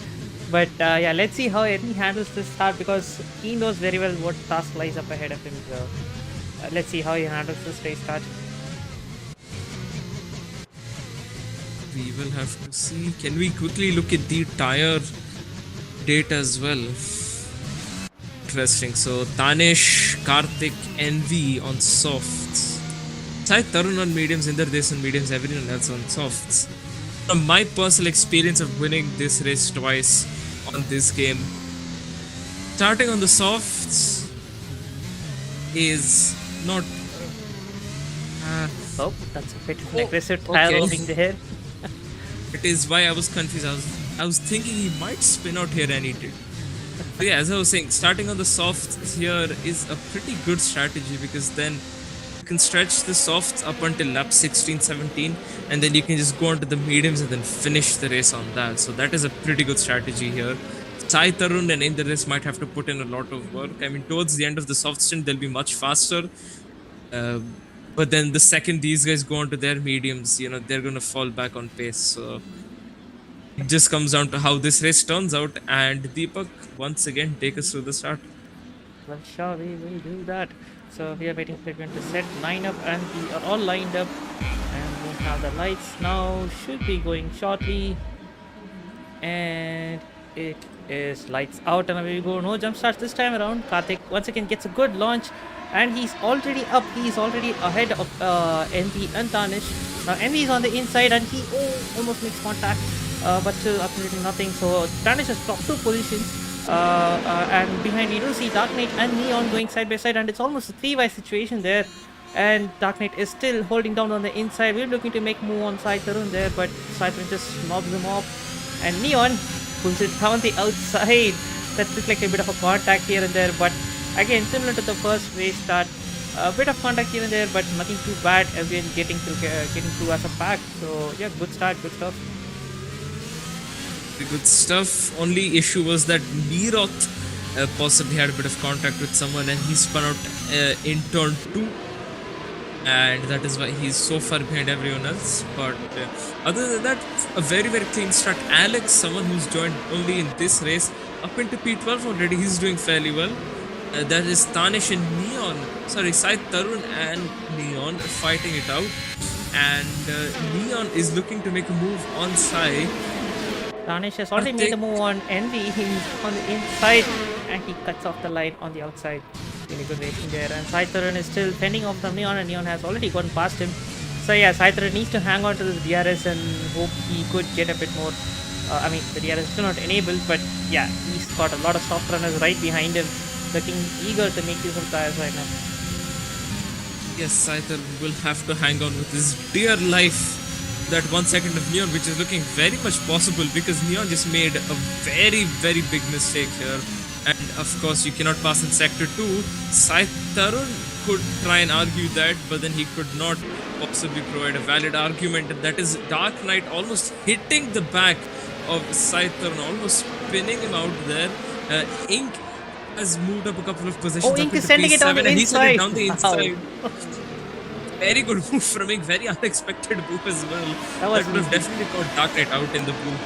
But yeah, let's see how Envy handles this start, because he knows very well what task lies up ahead of him. So let's see how he handles this race start. We will have to see. Can we quickly look at the tire data as well? Interesting. So Tanish, Karthik, Envy on softs. Sai Tarun on mediums, Inder Des on mediums, everyone else on softs. From my personal experience of winning this race twice on this game, starting on the softs is not. Oh, that's a bit of an aggressive tire okay. moving there. It is why I was confused. I was thinking he might spin out here, and he did. But yeah, as I was saying, starting on the softs here is a pretty good strategy, because then can stretch the softs up until lap 16, 17, and then you can just go onto the mediums and then finish the race on that. So that is a pretty good strategy here. Sai Tarun and Intermission might have to put in a lot of work. I mean, towards the end of the soft stint, they'll be much faster. But then the second these guys go onto their mediums, you know, they're going to fall back on pace. So it just comes down to how this race turns out. And Deepak, once again, take us through the start. Well, sure, we will do that. So we are waiting for everyone to set line up, and we are all lined up, and we have the lights now. Should be going shortly, and it is lights out, and away we go. No jump starts this time around. Karthik once again gets a good launch, and he's already up. He's already ahead of Envy and Tanish. Now Envy is on the inside, and he almost makes contact, but still absolutely nothing. So Tanish has dropped 2 positions. And behind you do see Dark Knight and Neon going side by side, and it's almost a 3-by situation there. And Dark Knight is still holding down on the inside. We're looking to make move on Sai Tarun there, but Sai Tarun just knobs him off. And Neon pulls it down the outside. That looks like a bit of a contact here and there, but again, similar to the first race start, a bit of contact here and there, but nothing too bad. Again, getting through as a pack. So yeah, good start, good stuff. Good stuff. Only issue was that Neroth possibly had a bit of contact with someone, and he spun out in turn 2, and that is why he's so far behind everyone else. But other than that, a very clean start. Alex, someone who's joined only in this race, up into P12 already, he's doing fairly well. That is Tanish and Neon, sorry, Sai Tarun and Neon fighting it out, and Neon is looking to make a move on Sai. Tanish has already made a move on Envy. He's on the inside, and he cuts off the line on the outside. Really good racing there. And Sai Tarun is still fending off from Neon, and Neon has already gone past him. So yeah, Sai Tarun needs to hang on to this DRS and hope he could get a bit more. I mean, the DRS is still not enabled, but yeah, he's got a lot of soft runners right behind him, looking eager to make use of tires right now. Yes, Sai Tarun will have to hang on with his dear life. That 1 second of Neon, which is looking very much possible because Neon just made a very big mistake here. And of course, you cannot pass in sector 2. Sai Tarun could try and argue that, but then he could not possibly provide a valid argument. And that is Dark Knight almost hitting the back of Sai Tarun, almost spinning him out there. Ink has moved up a couple of positions. Oh, Ink is sending it on the inside. Down the inside. Very good move from Ink, very unexpected move as well. That would have definitely got Dark Knight out in the blue.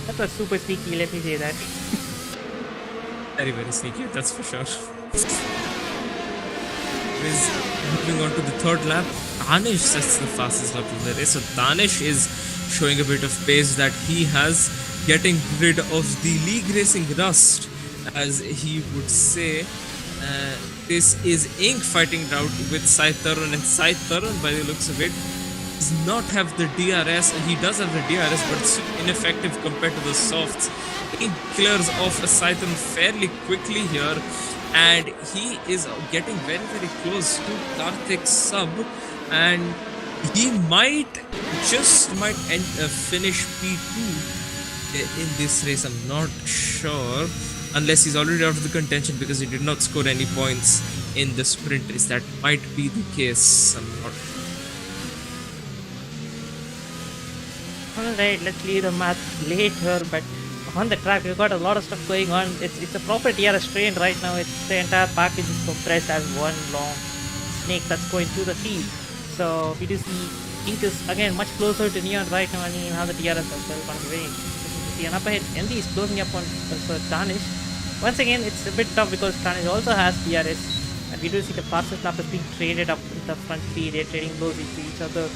That was super sneaky, let me say that. Very sneaky, that's for sure. Moving on to the 3rd lap, Tanish sets the fastest lap of the race. So Tanish is showing a bit of pace that he has, getting rid of the league racing rust, as he would say. This is Ink fighting it out with Sai Tarun, and Sai Tarun, by the looks of it, does not have the DRS, and he does have the DRS, but it's ineffective compared to the softs. Ink clears off a Sai Tarun fairly quickly here, and he is getting very close to Karthik's sub, and he might finish P2 in this race. I'm not sure. Unless he's already out of the contention because he did not score any points in the sprint race. That might be the case. I'm not. Alright, let's leave the math later, but on the track we've got a lot of stuff going on. It's a proper DRS train right now. It's the entire package is compressed as one long snake that's going through the field. So we do see Ink is again much closer to Neon right now, and you have the DRS as well. Going to be very interesting to see. And up ahead, Envy is closing up on Tanish. Once again, it's a bit tough because Tanish also has DRS, and we do see the fastest lap is being traded up in the front three. They're trading blows into each other,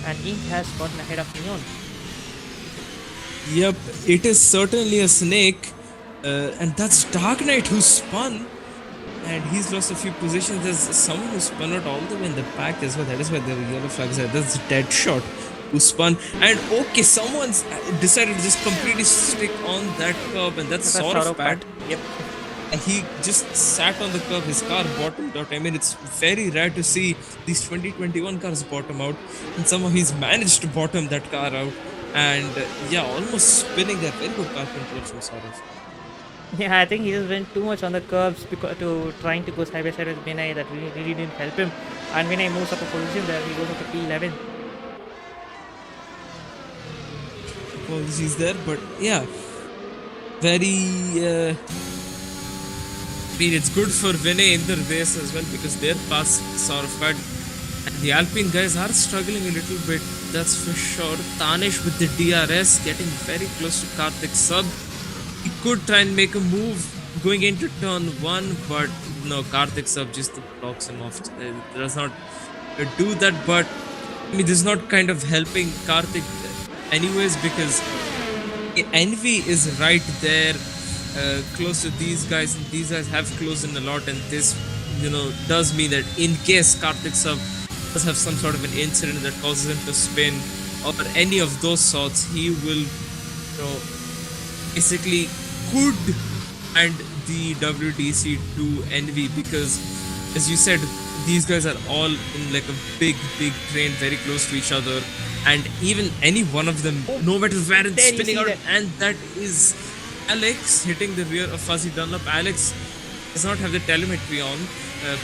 and Ink has gotten ahead of Neon. Yep, it is certainly a snake, and that's Dark Knight who spun, and he's lost a few positions. There's someone who spun out all the way in the back as well. That is why the yellow flag is there. That's Deadshot who spun, and okay, someone's decided to just completely stick on that curb, and that's sort of bad. Yep. And he just sat on the curb, his car bottomed out. I mean, it's very rare to see these 2021 cars bottom out, and somehow he's managed to bottom that car out, and yeah, almost spinning there. Very good car control from Saurav. Yeah, I think he just went too much on the curbs because to trying to go side by side with Vinay. That really didn't help him. And Vinay moves up a position there. He goes up to P11. Apologies there, but yeah, very. I mean, it's good for Vinay in the race as well because their pass sort of cut. And the Alpine guys are struggling a little bit, that's for sure. Tanish with the DRS getting very close to Karthik sub. He could try and make a move going into turn 1, but no, Karthik sub just blocks him off. Does not do that, but I mean, this is not kind of helping Karthik anyways because Envy is right there close to these guys, and these guys have closed in a lot, and this, does mean that in case Karthik sub does have some sort of an incident that causes him to spin or any of those sorts, he will, basically could and the WTC to Envy because, as you said, these guys are all in like a big train very close to each other, and even any one of them, no matter where it's spinning out, and that is Alex hitting the rear of Fuzzy Dunlop. Alex does not have the telemetry on,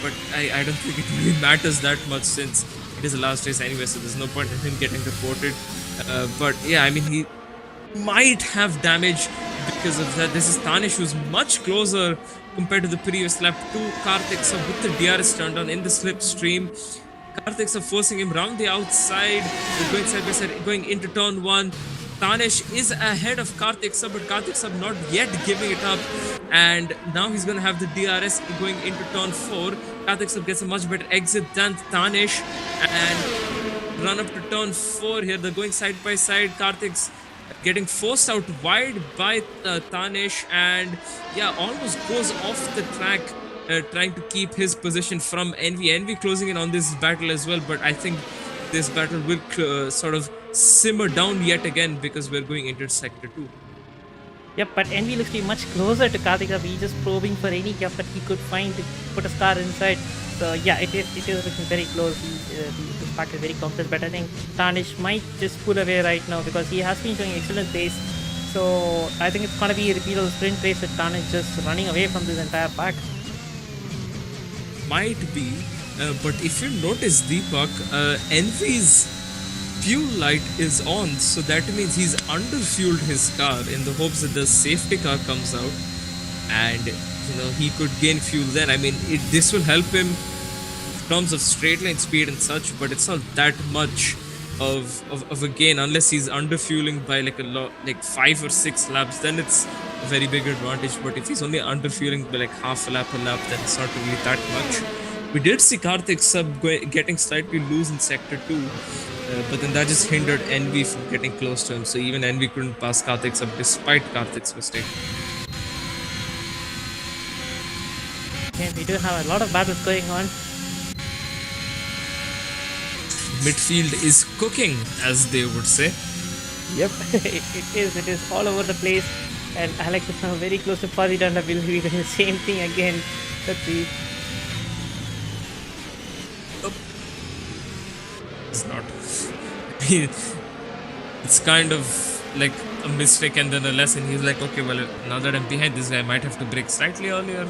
but I don't think it really matters that much since it is the last race anyway, so there's no point in him getting reported. But yeah, I mean, he might have damage because of that. This is Tanish, who's much closer compared to the previous lap to Karthik. So with the DRS turned on in the slipstream, Karthik are forcing him round the outside. They're going side by side, going into turn 1. Tanish is ahead of Karthik Sub, but Karthik Sub not yet giving it up. And now he's going to have the DRS going into turn 4. Karthik Sub gets a much better exit than Tanish and run up to turn 4 here. They're going side by side. Karthik's getting forced out wide by Tanish, and yeah, almost goes off the track trying to keep his position from Envy. Envy closing in on this battle as well, but I think this battle will sort of simmer down yet again because we're going into sector 2. Yep, but Envy looks to be much closer to Karthik. He's just probing for any gap that he could find to put a star inside. So yeah, it is looking very close. This pack is very complex, but I think Tanish might just pull away right now because he has been showing excellent pace. So I think it's gonna be a repeat of the sprint race with Tanish just running away from this entire pack. Might be, but if you notice, Deepak, Envy's fuel light is on, so that means he's underfueled his car in the hopes that the safety car comes out and he could gain fuel then. I mean, this will help him in terms of straight line speed and such, but it's not that much of a gain unless he's underfueling by like 5 or 6 laps. Then it's a very big advantage. But if he's only underfueling by like half a lap, then it's not really that much. We did see Karthik Sub getting slightly loose in sector 2, but then that just hindered Envy from getting close to him. So even Envy couldn't pass Karthik Sub despite Karthik's mistake. Yeah, we do have a lot of battles going on. Midfield is cooking, as they would say. Yep, it is all over the place. And Alex is now very close to Fuzzy Dunlop. Will be doing the same thing again. Let's see. It's not. It's kind of like a mistake and then a lesson. He's like, okay, well, now that I'm behind this guy, I might have to brake slightly earlier.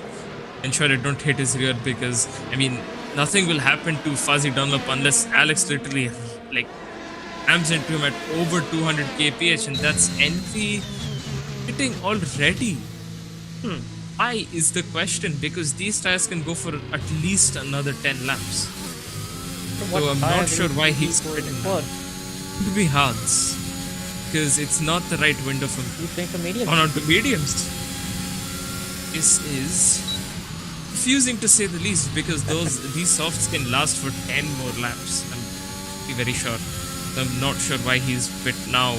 Ensure I don't hit his rear because, I mean, nothing will happen to Fuzzy Dunlop unless Alex literally like rams into him at over 200 kph, and that's Envy hitting already. Why is the question? Because these tires can go for at least another 10 laps. So I'm not sure why he's hitting that. To be hards, because it's not the right window for He's playing for mediums. on to mediums. This is confusing to say the least because these softs can last for 10 more laps. I'm very sure. I'm not sure why he's pit now.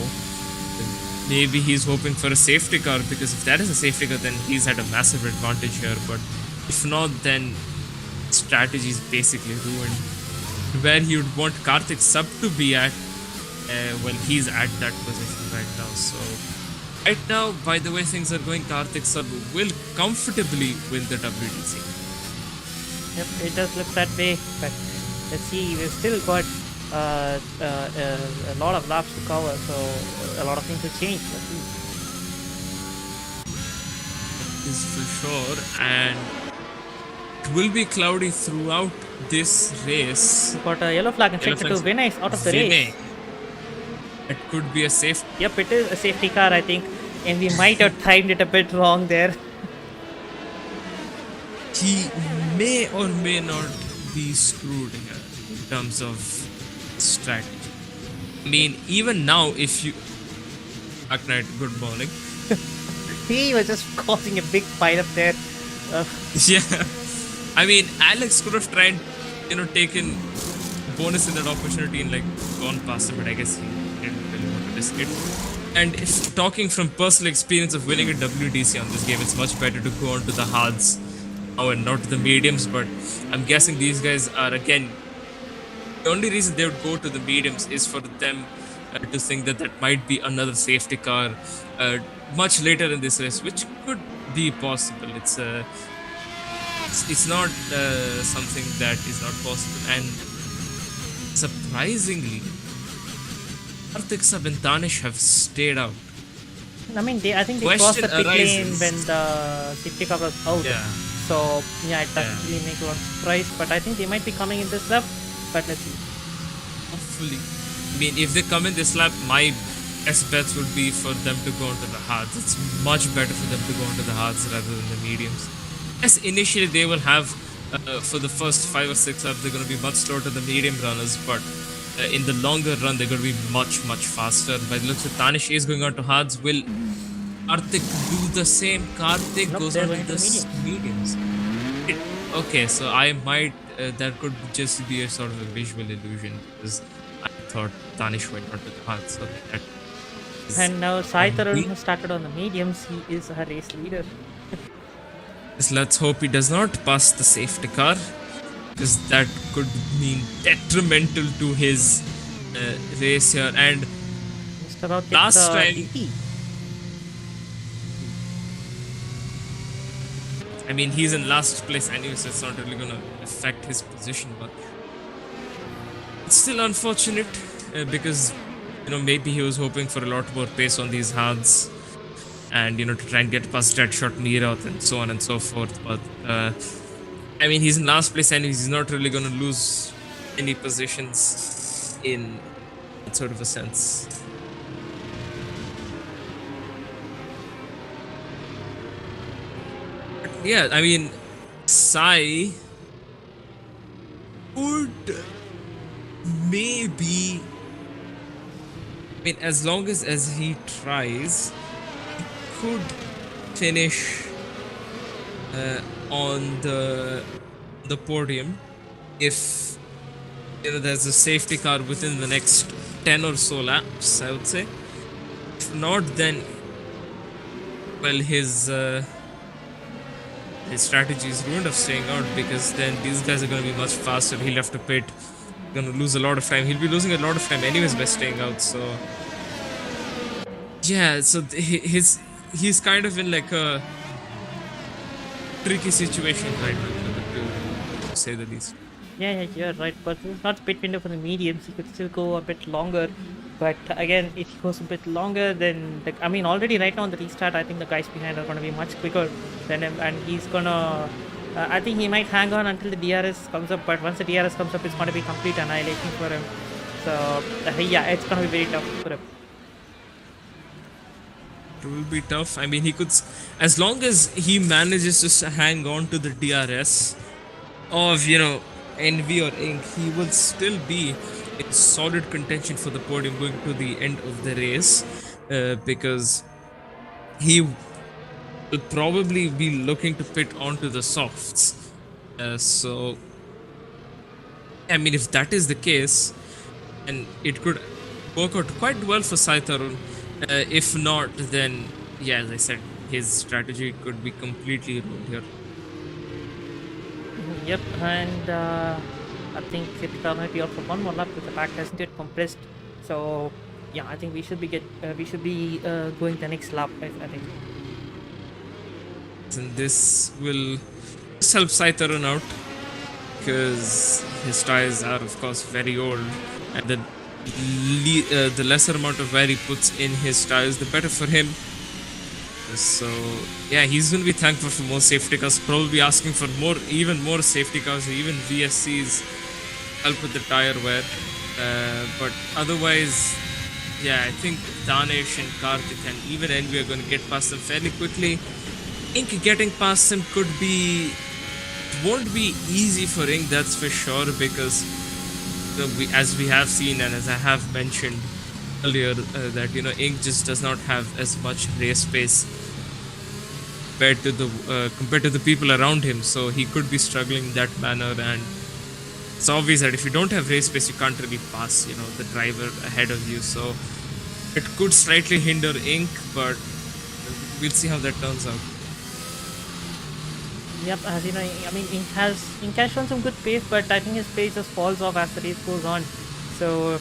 Maybe he's hoping for a safety car, because if that is a safety car, then he's had a massive advantage here. But if not, then strategy is basically ruined. Where he would want Karthik Sub to be at, well, he's at that position right now. So right now, by the way things are going, Karthik Sub will comfortably win the WTC. Yep, it does look that way. But let's see, we've still got a lot of laps to cover, so a lot of things will change. Let's see. is for sure, and it will be cloudy throughout this race. We got a yellow flag in sector 2. Vinay is out of the race. It could be a safe. Yep, it is a safety car, I think, and we might have timed it a bit wrong there. He may or may not be screwed here in terms of strategy. I mean, even now, if you... Dark Knight, good morning. He was just causing a big pile up there. Yeah. I mean, Alex could have tried, taken bonus in that opportunity and, gone past him, but I guess he didn't really want to risk it. And if talking from personal experience of winning a WDC on this game, it's much better to go on to the hards and not to the mediums, but I'm guessing these guys are, again, the only reason they would go to the mediums is for them to think that might be another safety car much later in this race, which could be possible. It's not something that is not possible, and surprisingly, Karthik Sab and Danish have stayed out. I mean, I think they crossed the pit lane when the safety car was out. Yeah. So, yeah, it doesn't really make one surprise, but I think they might be coming in this lap, but let's see. Hopefully. I mean, if they come in this lap, my best bets would be for them to go into the hards. It's much better for them to go into the hards rather than the mediums. Yes, initially they will have, for the first 5 or 6 laps, they're going to be much slower to the medium runners, but in the longer run, they're going to be much, much faster. By the looks of Danish is going on to hards. Will Karthik do the same? Karthik goes on to the mediums. Okay, so I might, that could just be a sort of a visual illusion, because I thought Danish went on to the hards. Okay, and now Sai Tarun, who started on the mediums, he is a race leader. Let's hope he does not pass the safety car, because that could mean detrimental to his race here. And last time, DP. I mean, he's in last place anyway, so it's not really going to affect his position, but it's still unfortunate because, maybe he was hoping for a lot more pace on these hards and, to try and get past Deadshot, Nirath, and so on and so forth. But, I mean, he's in last place and he's not really going to lose any positions in that sort of a sense. Yeah, I mean, Sai would maybe, I mean, as long as he tries, he could finish on the podium if there's a safety car within the next 10 or so laps, I would say. If not, then well, his strategy is ruined of staying out, because then these guys are going to be much faster. He'll have to pit, going to lose a lot of time. He'll be losing a lot of time anyways by staying out. So yeah, so he's kind of in like a tricky situation right now, to say the least. Yeah, you're right, but it's not pit window for the mediums. He could still go a bit longer, but again, if he goes a bit longer, then I mean, already right now on the restart, I think the guys behind are going to be much quicker than him, and he's gonna I think he might hang on until the DRS comes up, but once the DRS comes up, it's going to be complete annihilation for him. So yeah, it's going to be very tough for him. It will be tough. I mean, he could, as long as he manages to hang on to the DRS of Envy or Ink, he will still be in solid contention for the podium going to the end of the race, because he will probably be looking to pit onto the softs. So, I mean, if that is the case, and it could work out quite well for Sai Tarun. If not, then, yeah, as I said, his strategy could be completely ruined here. Yep, and I think it might be out for one more lap because the pack hasn't yet compressed. So yeah, I think we should be going the next lap. I think. And this will just help Sai Tarun out, because his tires are of course very old, and the lesser amount of wear he puts in his tires, the better for him. So yeah, he's gonna be thankful for more safety cars. Probably asking for even more safety cars, even VSCs help with the tire wear. But otherwise, yeah, I think Danesh and Karthik and even Envy are going to get past them fairly quickly. Ink getting past them won't be easy for Ink, that's for sure, because as we have seen and as I have mentioned earlier, that Ink just does not have as much race pace compared to the people around him, so he could be struggling in that manner. And it's obvious that if you don't have race pace, you can't really pass the driver ahead of you, so it could slightly hinder Ink, but we'll see how that turns out. Yep, as you know, I mean, Ink has shown some good pace, but I think his pace just falls off as the race goes on. So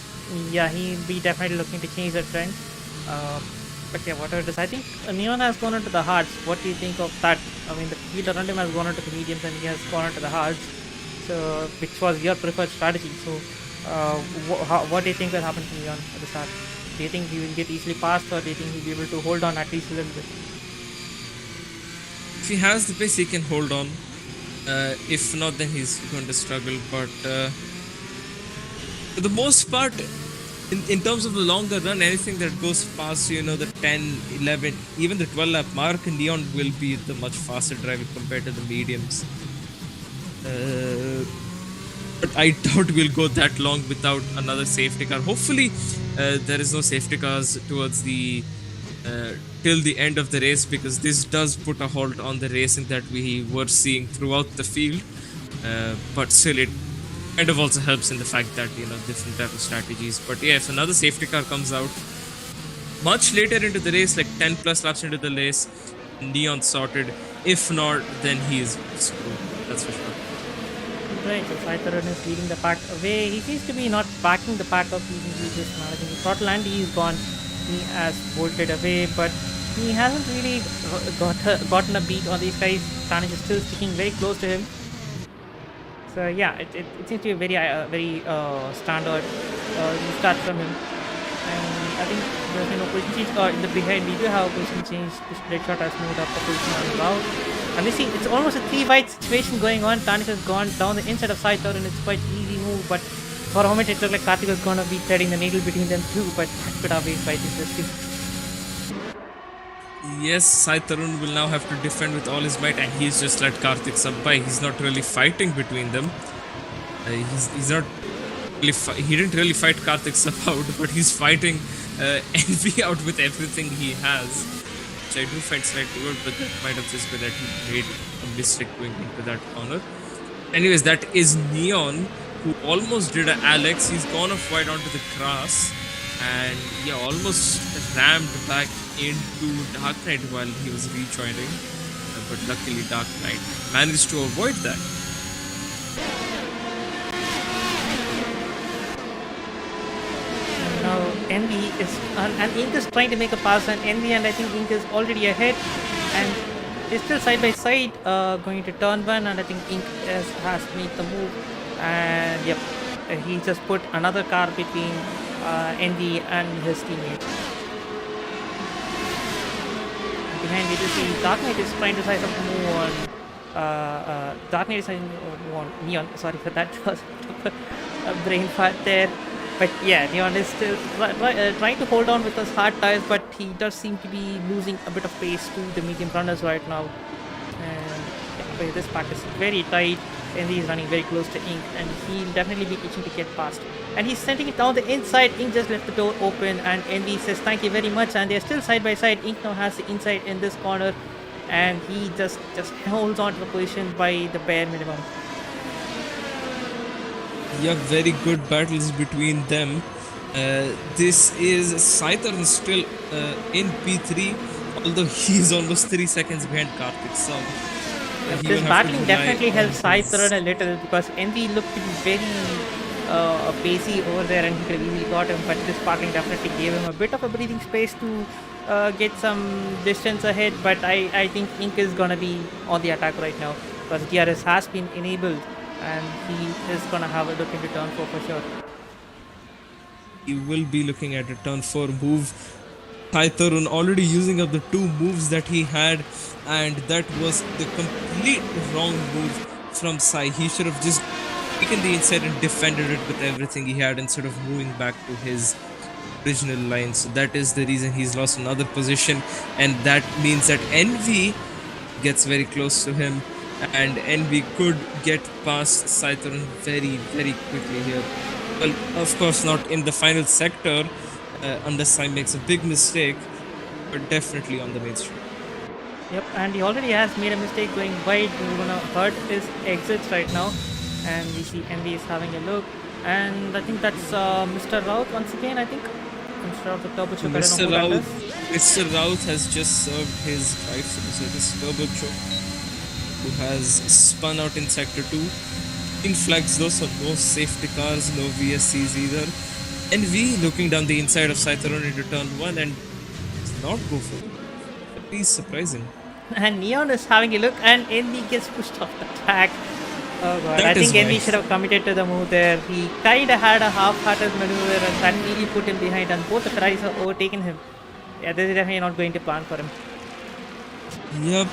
yeah, he'll be definitely looking to change the trend. But yeah, whatever it is, I think Neon has gone into the hards. What do you think of that? I mean, the field around him has gone into the mediums and he has gone into the hards. So, which was your preferred strategy. So, what do you think will happen to Neon at the start? Do you think he will get easily past, or do you think he'll be able to hold on at least a little bit? If he has the pace, he can hold on. If not, then he's going to struggle. But for the most part, in terms of the longer run, anything that goes past the 10, 11, even the 12 lap mark, Neon will be the much faster driver compared to the mediums. But I doubt we'll go that long without another safety car. Hopefully there is no safety cars towards the till the end of the race, because this does put a halt on the racing that we were seeing throughout the field. But still, it kind of also helps in the fact that different type of strategies. But yeah, if another safety car comes out much later into the race, like 10 plus laps into the race, Neon sorted. If not, then he is screwed, that's for sure. Right, so Sai Tarun is leading the pack away. He seems to be not backing the pack up, he's just managing the throttle, and he's gone. He has bolted away, but he hasn't really gotten a beat on these guys. Tanish is still sticking very close to him. So yeah, it seems to be a very standard start from him. And I think there's no position change. In the behind, we do have a position change. This Deadshot has moved up a position as well. And we see it's almost a 3-wide situation going on. Tanish has gone down the inside of Sai Tarun, and it's quite easy move, but for a moment it looked like Karthik was going to be threading the needle between them too, but that could have been quite interesting. Yes, Sai Tarun will now have to defend with all his might, and he's just let Karthik sub by. He's not really fighting between them. He's not really he didn't really fight Karthik sub out, but he's fighting Envy out with everything he has, which I do find slightly good, but that might have just been that he made a mistake going into that corner. Anyways, that is Neon, who almost did an Alex. He's gone off wide onto the grass, and yeah, almost rammed back into Dark Knight while he was rejoining, but luckily Dark Knight managed to avoid that. Now Envy is and Ink is trying to make a pass on Envy, and I think Ink is already ahead, and they're still side by side going to turn one, and I think Ink has made the move, and yep, he just put another car between Envy and his teammate. Behind we do see Dark Knight is trying to size up move on Dark Knight is trying to move on Neon. Sorry for that, was a brain fart there. But yeah, Neon is still trying to hold on with those hard tires, but he does seem to be losing a bit of pace to the medium runners right now. And yeah, this pack is very tight, and he's running very close to Ink, and he'll definitely be itching to get past. And he's sending it down the inside. Ink just left the door open, and Envy says thank you very much, and they're still side by side. Ink now has the inside in this corner, and he just holds on to the position by the bare minimum. Yeah, very good battles between them. This is Sai Tarun still in P3, although he's almost 3 seconds behind Karthik. So this battling definitely helps Sai Tarun a little, because Envy looked to be very pacey over there, and he could have easily got him, but this battling definitely gave him a bit of a breathing space to get some distance ahead. But I think Ink is gonna be on the attack right now, because DRS has been enabled, and he is gonna have a look into turn 4 for sure. He will be looking at a turn 4 move. Sai Tarun already using up the 2 moves that he had, and that was the complete wrong move from Sai. He should have just taken the inside and defended it with everything he had instead of moving back to his original line. So that is the reason he's lost another position, and that means that Envy gets very close to him, and Envy could get past Sai Tarun very, very quickly here. Well, of course, not in the final sector, unless Sai makes a big mistake, but definitely on the main street. Yep, and he already has made a mistake going wide. He's gonna hurt his exits right now, and we see Envy is having a look, and I think that's Mr. Raut once again. I think instead of the turbo choke, I don't know who that is. Mr. Raut has just served his drive so this turbo choke, who has spun out in sector 2. In flags though, so no safety cars, no VSCs either. Envy looking down the inside of Sai Tarun into turn 1 and does not go for it. That is surprising. And Neon is having a look, and Envy gets pushed off the track. Oh god, That I think is Envy nice. should have committed to the move there. He kinda had a half-hearted maneuver and that really put him behind, and both the Ferraris have overtaken him. Yeah, this is definitely not going to plan for him. Yep.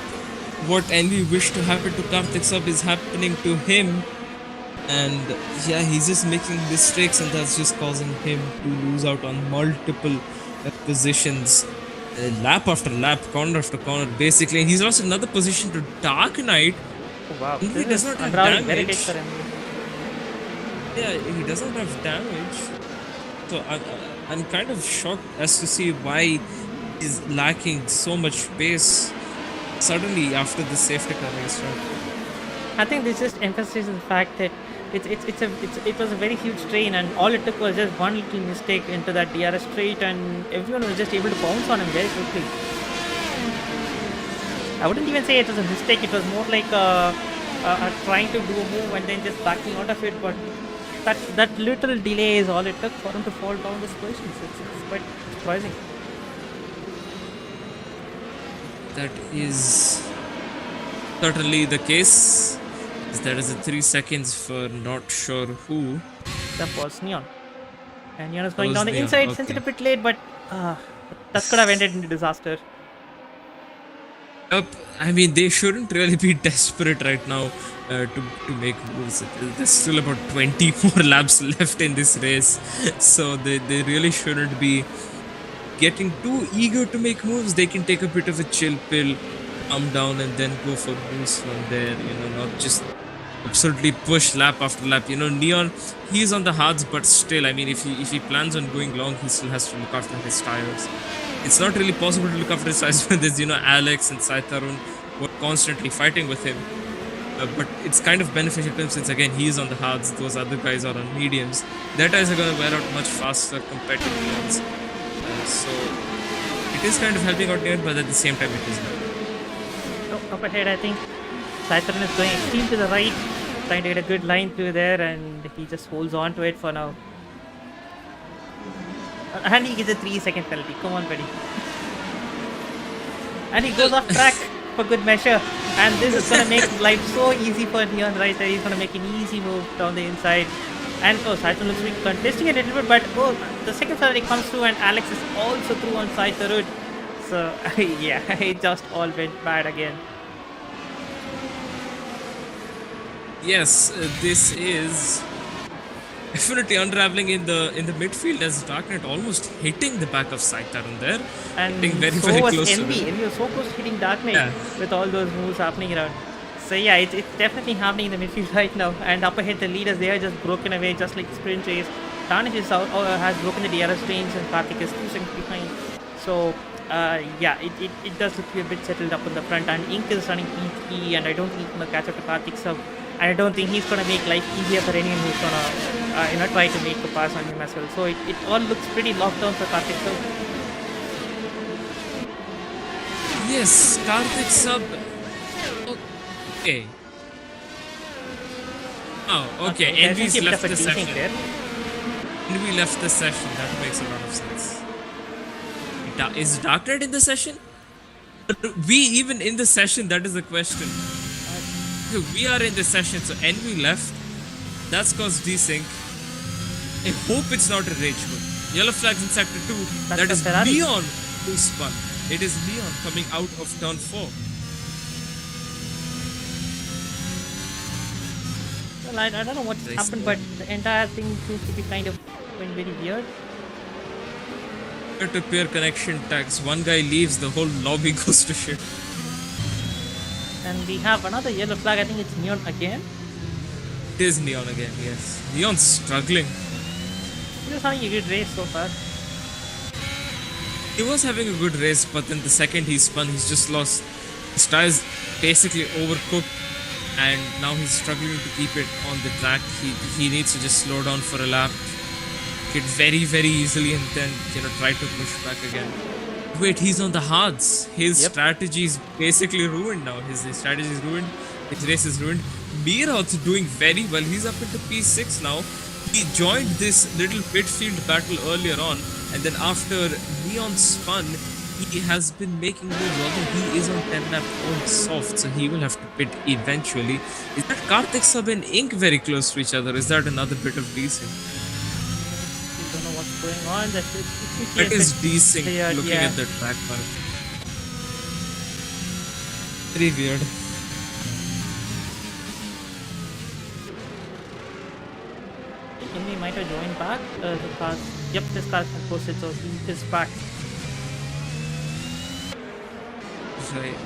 What Envy wished to happen to Karthik Sub is happening to him. And yeah, he's just making mistakes, and that's just causing him to lose out on multiple positions. Lap after lap, corner after corner, basically. And he's lost another position to Dark Knight. Oh wow, Envy this does is not have unraveling damage. very for Envy. Yeah, he doesn't have damage. So I'm kind of shocked as to see why he's lacking so much pace suddenly after the safety car race. I think this just emphasizes the fact that it was a very huge train, and all it took was just one little mistake into that DRS straight, and everyone was just able to bounce on him very quickly. I wouldn't even say it was a mistake. It was more like trying to do a move and then just backing out of it. But that little delay is all it took for him to fall down this position. It's quite surprising. That is certainly the case. There is a 3 seconds for not sure who. That was Neon. And Neon is going Was down the Neon, inside, okay. since it's a bit late, but that could have ended in disaster. Yep, I mean, they shouldn't really be desperate right now to make moves. There's still about 20 more laps left in this race. So they really shouldn't be getting too eager to make moves. They can take a bit of a chill pill, calm down, and then go for moves from there. Not just absolutely push lap after lap. Neon, he's on the hards, but still, I mean, if he plans on going long, he still has to look after his tires. It's not really possible to look after his tires when there's Alex and Sai Tarun who are constantly fighting with him. But it's kind of beneficial to him since again he is on the hards, those other guys are on mediums. Their tires are going to wear out much faster compared to Neon's. So it is kind of helping out Neon, but at the same time it is not. Up ahead, I think Sai Tarun is going extreme to the right, trying to get a good line through there, and he just holds on to it for now. And he gets a 3-second penalty. Come on, buddy. And he goes off track for good measure. And this is going to make life so easy for Neon right there. He's going to make an easy move down the inside. And Sai Tarun looks to be contesting it a little bit, but the second Ferrari comes through, and Alex is also through on Sai Tarun. So yeah, it just all went bad again. Yes, this is definitely unraveling in the midfield as Dark Knight almost hitting the back of Sai Tarun there. And Hitting very, so very was close to Envy. him. Envy was so close to hitting Dark Knight Yeah. with all those moves happening around. So yeah, it's definitely happening in the midfield right now. And up ahead, the leaders, they are just broken away, just like the sprint race. Tarnish is out, has broken the DRS range, and Karthik is 2 seconds behind. So yeah, it does look to be a bit settled up in the front. And Ink is running P3, and I don't think he's going to catch up to Karthik Sub. And I don't think he's going to make life easier for anyone who's going to try to make a pass on him as well. So it all looks pretty locked down for Karthik Sub. Yes, Karthik Sub. Okay. Oh, okay. Envy's left the session. Envy left the session. That makes a lot of sense. Is Dark Knight in the session? We even in the session? That is the question. We are in the session, so Envy left. That's caused desync. I hope it's not a rage quit. Yellow flags in sector 2. That is Ferrari. Neon who spun? It is Leon coming out of turn 4. Well, I don't know what's happened, but the entire thing seems to be kind of going very weird. Peer-to-peer connection tags. One guy leaves, the whole lobby goes to shit. And we have another yellow flag. I think it's Neon again. It is Neon again, yes. Neon's struggling. He was having a good race so far. He was having a good race, but then the second he spun, he's just lost. His tires basically overcooked, and now he's struggling to keep it on the track. He needs to just slow down for a lap, hit very, very easily, and then try to push back again. Wait, he's on the hards. His strategy is basically ruined now. His strategy is ruined. His race is ruined. Miroth's doing very well. He's up into P6 now. He joined this little pitfield battle earlier on, and then after Neon spun, he has been making moves. Although he is on 10 lap on soft, so he will have to pit eventually. Is that Karthik Sub and Ink very close to each other? Is that another bit of desync? Don't know what's going on. That is desync looking at the track mark. Very weird. Enemy might have joined back. The car. Yep, this car is posted, so he is back. Right.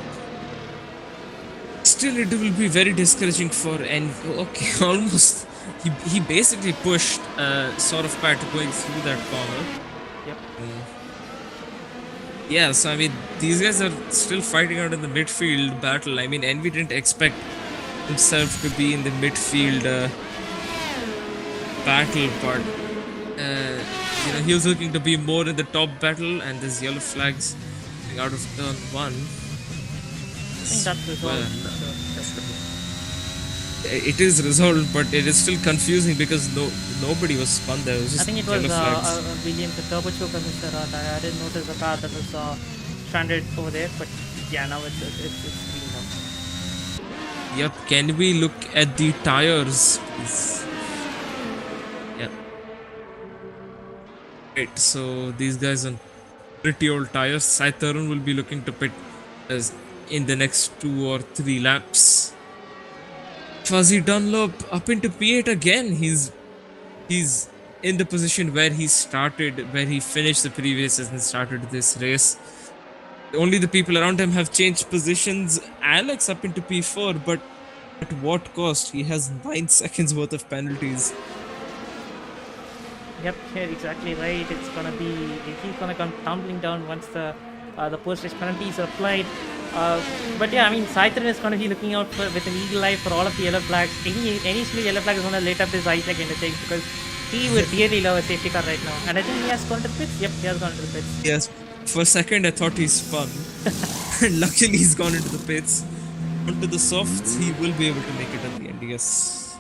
Still, it will be very discouraging for okay, almost. He basically pushed sort of Pat going through that corner. Yep. Yeah, so I mean, these guys are still fighting out in the midfield battle. I mean, Envy didn't expect himself to be in the midfield battle, but he was looking to be more in the top battle, and there's yellow flags coming out of turn 1. I think that's resolved. It is resolved, but it is still confusing because nobody was spun there. It was just I think it was Williams, the turbo choke assistant. I didn't notice the car that was stranded over there, but yeah, now it's cleaned up. Yep, can we look at the tires, please? Yep. Right, so these guys on pretty old tires. Sai Tarun will be looking to pit as in the next 2 or 3 laps. Fuzzy Dunlop up into P8 again. He's in the position where he started, where he finished the previous and started this race. Only the people around him have changed positions. Alex up into P4, but at what cost? He has 9 seconds worth of penalties. Yep, yeah, exactly right. He's gonna come tumbling down once the post-race penalties are applied. But yeah, I mean, Sai Tarun is going to be looking out with an eagle eye for all of the yellow flags. Any single yellow flag is going to light up his eyes like anything, because he would really love a safety car right now. And I think he has gone to the pits. Yep, he has gone to the pits. Yes, for a second I thought he spun. And luckily he's gone into the pits. Onto the softs, he will be able to make it at the end, yes.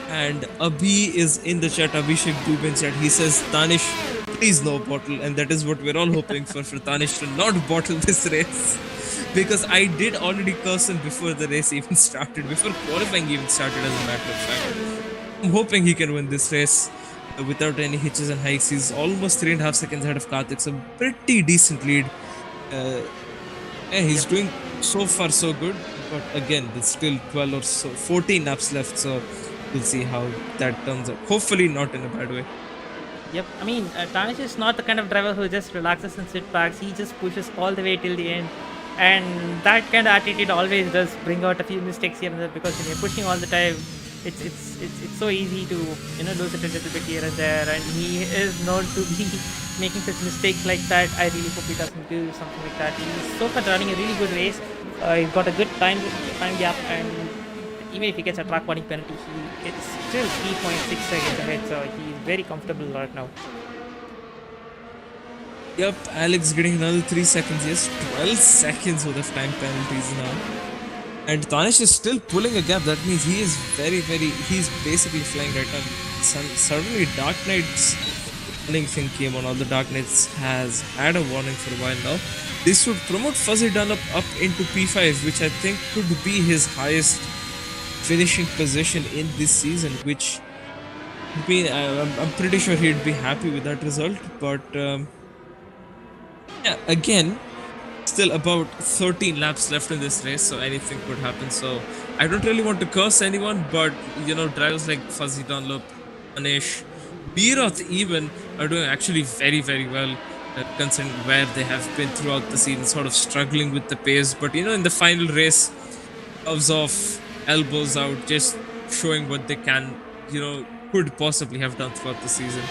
And Abhi is in the chat, Abhishek Dubin chat. He says, Tanish, please no bottle. And that is what we're all hoping for Tanish to not bottle this race. Because I did already curse him before the race even started, before qualifying even started, as a matter of fact. I'm hoping he can win this race without any hitches and hikes. He's almost 3.5 seconds ahead of Karthik, so pretty decent lead. He's doing so far so good, but again, there's still 12 or so, 14 laps left, so we'll see how that turns out. Hopefully not in a bad way. Yep, I mean, Tanish is not the kind of driver who just relaxes and sit backs. He just pushes all the way till the end. And that kind of attitude always does bring out a few mistakes here and there, because when you're pushing all the time, it's so easy to lose it a little bit here and there. And he is known to be making such mistakes like that. I really hope he doesn't do something like that. He's so far running a really good race. He's got a good time gap, and even if he gets a track warning penalty, it's still 3.6 seconds ahead. So he's very comfortable right now. Yep, Alex getting another 3 seconds. Yes, 12 seconds worth of time penalties now. And Tanish is still pulling a gap. That means he is he's basically flying right now. Suddenly Dark Knight's warning thing came on. All the Dark Knights has had a warning for a while now. This would promote Fuzzy Dunlop up into P5, which I think could be his highest finishing position in this season, which I'm pretty sure he'd be happy with that result, but Yeah, again, still about 13 laps left in this race, so anything could happen. So I don't really want to curse anyone, but drivers like Fuzzy Dunlop, Anish, Biroth even are doing actually very, very well, considering where they have been throughout the season, sort of struggling with the pace. But in the final race, gloves off, elbows out, just showing what they can, could possibly have done throughout the season.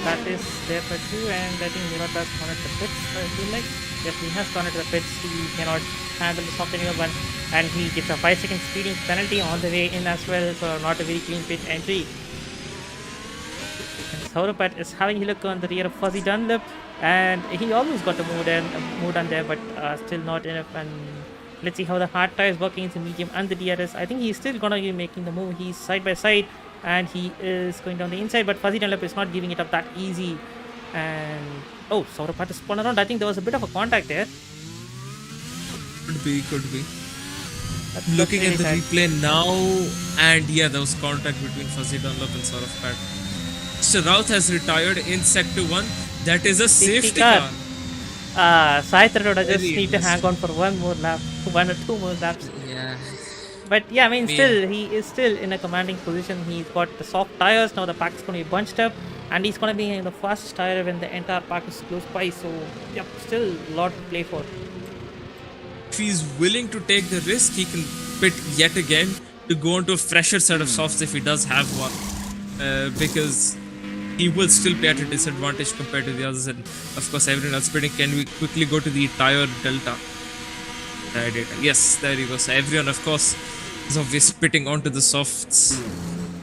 That is there for two, and I think Nirma has gone at the pits. I feel like yes, he has gone at the pits. He cannot handle the soft anymore, one, and he gets a 5-second speeding penalty on the way in as well. So not a very clean pit entry. And Sauropat is having a look on the rear of Fuzzy Dunlop, and he almost got a move on there, but still not enough. And let's see how the hard tire is working into medium and the DRS. I think he's still gonna be making the move. He's side by side, and he is going down the inside, but Fuzzy Dunlop is not giving it up that easy. And oh, Sauropat is spun around. I think there was a bit of a contact there. Could be. Looking at the replay now, and yeah, there was contact between Fuzzy Dunlop and Sauropat. Mr. Routh has retired in Sector 1. That is a safety car. Sai Tarun just need to hang on for one or two more laps. Yeah. But yeah, I mean, still, he is still in a commanding position. He's got the soft tires. Now the pack is going to be bunched up, and he's going to be in the fastest tire when the entire pack is close by. So, yep, still a lot to play for. If he's willing to take the risk, he can pit yet again to go onto a fresher set of softs if he does have one. Because he will still be at a disadvantage compared to the others. And of course, everyone else pitting. Can we quickly go to the tire delta? Data. Yes, there you go. So everyone, of course, is obviously pitting onto the softs.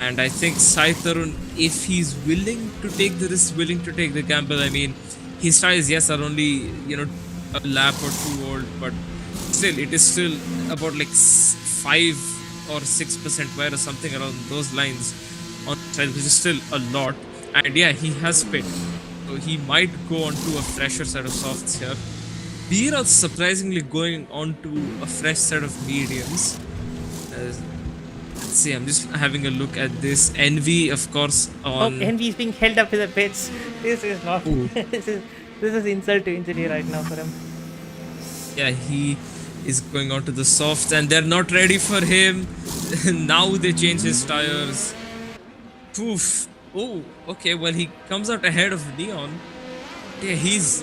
And I think Sai Tarun, if he's willing to take the risk, willing to take the gamble, I mean, his tires, yes, are only, a lap or two old, but still, it is still about like 5 or 6% wear or something around those lines on the tires, which is still a lot. And yeah, he has pit. So he might go onto a fresher set of softs here. Beer's surprisingly going on to a fresh set of mediums. Let's see, I'm just having a look at this. Envy, of course, on... Oh, Envy is being held up in the pits. This is not... this is insult to injury right now for him. Yeah, he is going on to the softs, and they're not ready for him. Now they change his tires. Poof. Oh, okay, well, he comes out ahead of Neon. Yeah, he's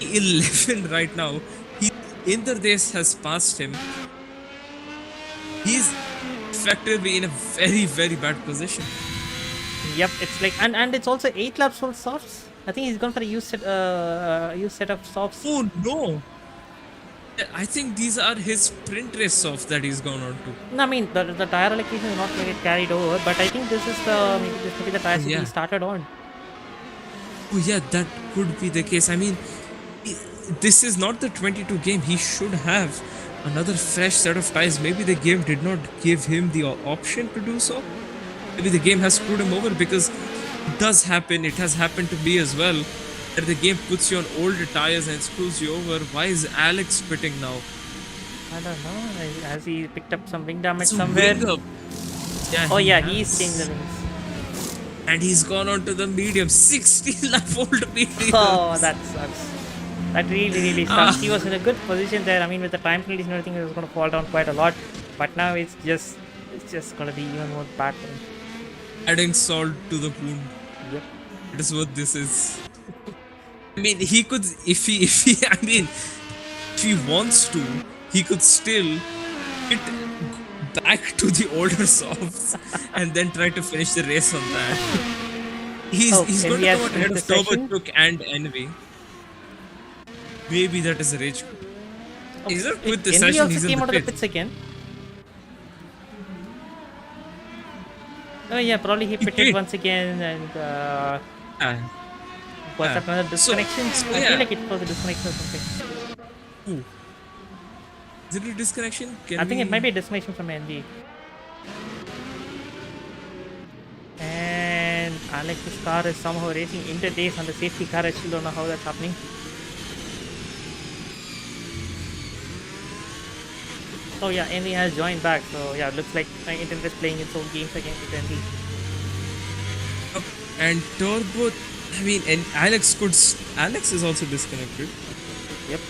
11 right now. Interdace has passed him. He's effectively in a very, very bad position. Yep, it's like, and it's also 8 laps for softs. I think he's gone for a used set of softs. Oh no! I think these are his sprint race softs that he's gone on to. No, I mean the tire allocation is not going to get carried over, but I think this is maybe the tires that he started on. Oh yeah, that could be the case. I mean, this is not the 22 game. He should have another fresh set of tires. Maybe the game did not give him the option to do so. Maybe the game has screwed him over, because it does happen. It has happened to me as well. That the game puts you on older tires and screws you over. Why is Alex pitting now? I don't know. Has he picked up some wing damage somewhere? Yeah, oh yeah, he's seeing the wings. And he's gone on to the medium. 16 lap old medium. Oh, that sucks. That really sucks. He was in a good position there. I mean, with the time penalties and everything, he was going to fall down quite a lot. But now it's just going to be even more bad for him. Adding salt to the wound. Yep. That is what this is. I mean, he could, if he wants to, he could still get back to the older softs and then try to finish the race on that. He's going to come out ahead of Turbochook and Envy. Maybe that is a rage. He's not with the session. Envy also came out of the pits again. Oh yeah, probably he pitted once again, and was that another disconnection? I feel like it was a disconnection or something. Ooh. Is it a disconnection? I think it might be a disconnection from Envy. And Alex's car is somehow racing Interdace on the safety car. I still don't know how that's happening. Oh yeah, Envy has joined back. So yeah, looks like Interdace playing its own games against Envy. And Turbo I mean, and Alex is also disconnected. Yep.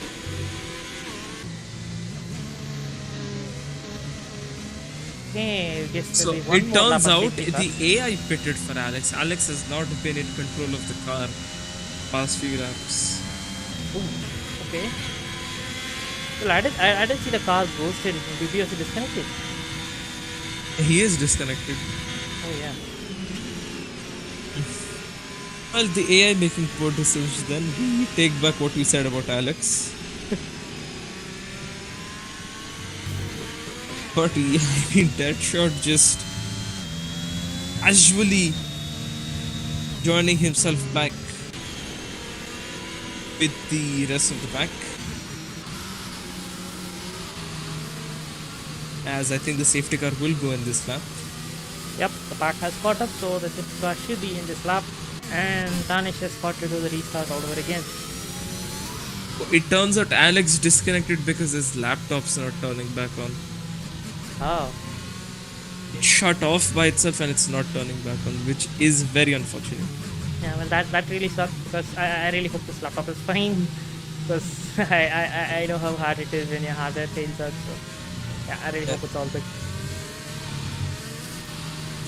Okay, guess So there'll be one it more lap turns of out safety car. the AI pitted for Alex. Alex has not been in control of the car past few laps. Ooh, okay. Well, I didn't see the car ghosted. Did he also disconnected? He is disconnected. Oh yeah. Well, the AI making poor decisions. Then we take back what we said about Alex. But yeah, I mean, Deadshot just casually joining himself back with the rest of the pack. As I think the safety car will go in this lap. Yep, the pack has caught up, so the safety car should be in this lap. And Danish has got to do the restart all over again. It turns out Alex disconnected because his laptop's not turning back on. Oh. It shut off by itself and it's not turning back on, which is very unfortunate. Yeah, well, that really sucks because I really hope this laptop is fine. Because I know how hard it is when your hardware fails out. So, yeah, I really hope it's all good.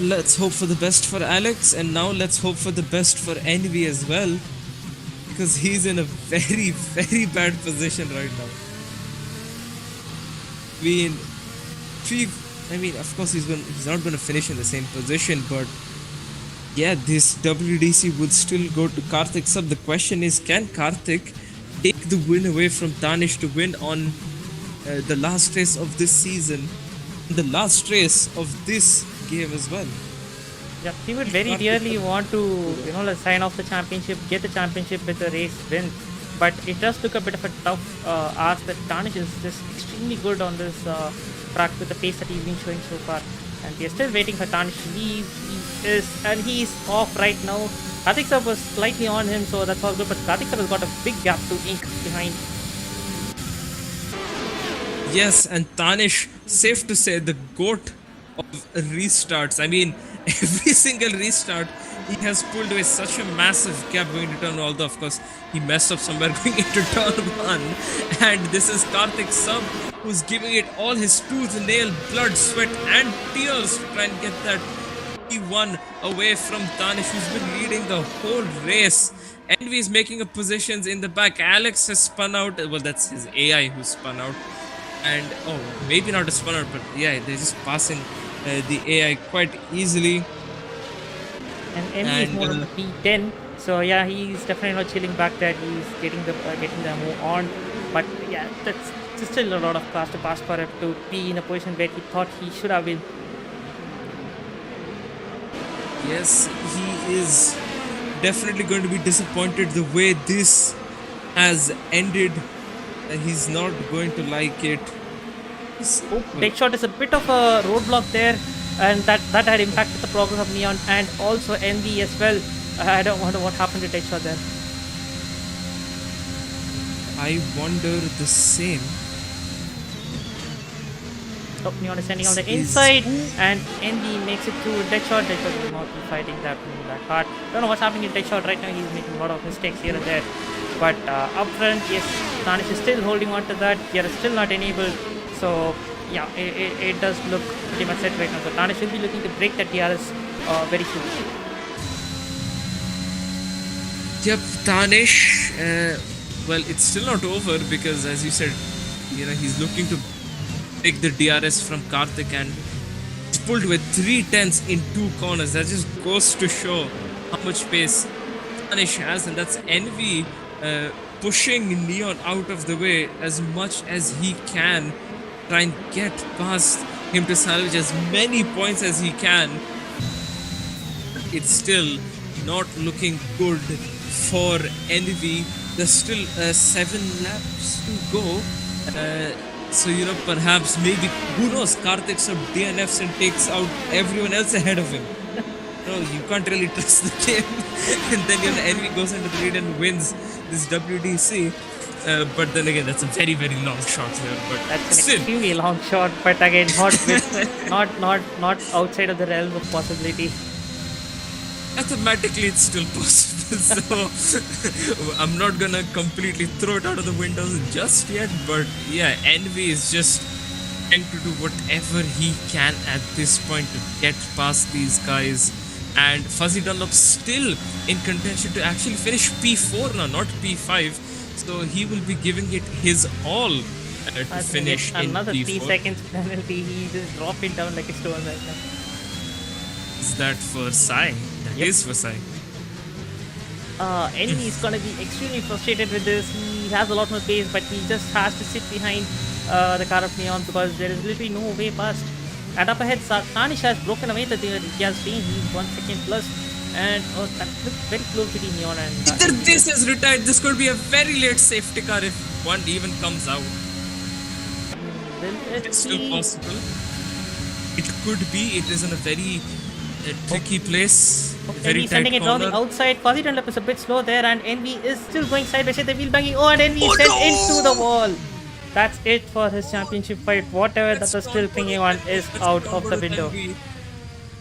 Let's hope for the best for Alex, and now let's hope for the best for Envy as well, because he's in a very, very bad position right now. I mean, of course, he's not going to finish in the same position, but yeah, this WDC would still go to Karthik sub. The question is, can Karthik take the win away from Danish to win on the last race of this season, the last race of this game as well? Yeah, he would very dearly want to, let's sign off the championship, get the championship with a race win. But it does look a bit of a tough ask that Danish is just extremely good on this track with the pace that he's been showing so far. And we are still waiting for Danish to leave. He's off right now. Karthik sir was slightly on him, so that's all good. But Karthik sir has got a big gap to ink behind. Yes, and Tanish, safe to say, the GOAT of restarts. I mean, every single restart, he has pulled away such a massive gap going to turn, although of course he messed up somewhere going into turn 1. And this is Karthik sub, who's giving it all his tooth, nail, blood, sweat and tears to try and get that P1 away from Tanish, who's been leading the whole race. Envy is making up positions in the back. Alex has spun out. Well, that's his AI who spun out. And, maybe not a spun out, but yeah, they're just passing the AI quite easily. And Envy is more on the P10. So yeah, he's definitely not chilling back there. He's getting the move on. But yeah, that's still a lot of class to pass for him to be in a position where he thought he should have been. Yes, he is definitely going to be disappointed the way this has ended. He's not going to like it. Deadshot is a bit of a roadblock there, and that had impacted the progress of Neon and also Envy as well. I don't wonder what happened to Deadshot there. I wonder the same. Oh, Neon is standing on the inside, and Envy makes it to Deadshot. Deadshot will not be fighting that hard. Don't know what's happening in Deadshot right now. He's making a lot of mistakes here and there. But up front, yes, Danish is still holding on to that. They are still not enabled. So yeah, it does look pretty much set right now. So Danish will be looking to break that DRS very soon. Yep, Tanish. Well, it's still not over because, as you said, he's looking to take the DRS from Karthik, and he's pulled with 3/10 in 2 corners. That just goes to show how much pace Tanish has, and that's Envy pushing Neon out of the way as much as he can, try and get past him to salvage as many points as he can. It's still not looking good for Envy. There's still 7 laps to go. So, perhaps, maybe, who knows, Karthik sub DNFs and takes out everyone else ahead of him. You can't really trust the game. And then, Envy goes into the lead and wins this WDC. But then again, that's a very, very long shot here. But that's an extremely long shot, but again, not outside of the realm of possibility. Mathematically, it's still possible. So I'm not gonna completely throw it out of the windows just yet, but yeah, Envy is just trying to do whatever he can at this point to get past these guys. And Fuzzy Dunlop still in contention to actually finish P4 now, not P5. So he will be giving it his all to finish in another P4. 3 seconds penalty. He just dropped it down like a stone right now. Is that for Sai? That is for Sai. Envy is gonna be extremely frustrated with this. He has a lot more pace, but he just has to sit behind the car of Neon because there is literally no way past. And up ahead, Tanish has broken away the he has been. He's 1 second plus, and that looks very close between Neon and. Either this is retired. This could be a very late safety car if one even comes out. It's still possible. It could be. It is in a very tricky place. Very tight sending it corner. on the outside. Fuzzy Dunlop is a bit slow there, and Envy is still going side by side. The wheel banging. Oh, and Envy is sent into the wall. That's it for his championship fight. Whatever that was still clinging on is out of the window.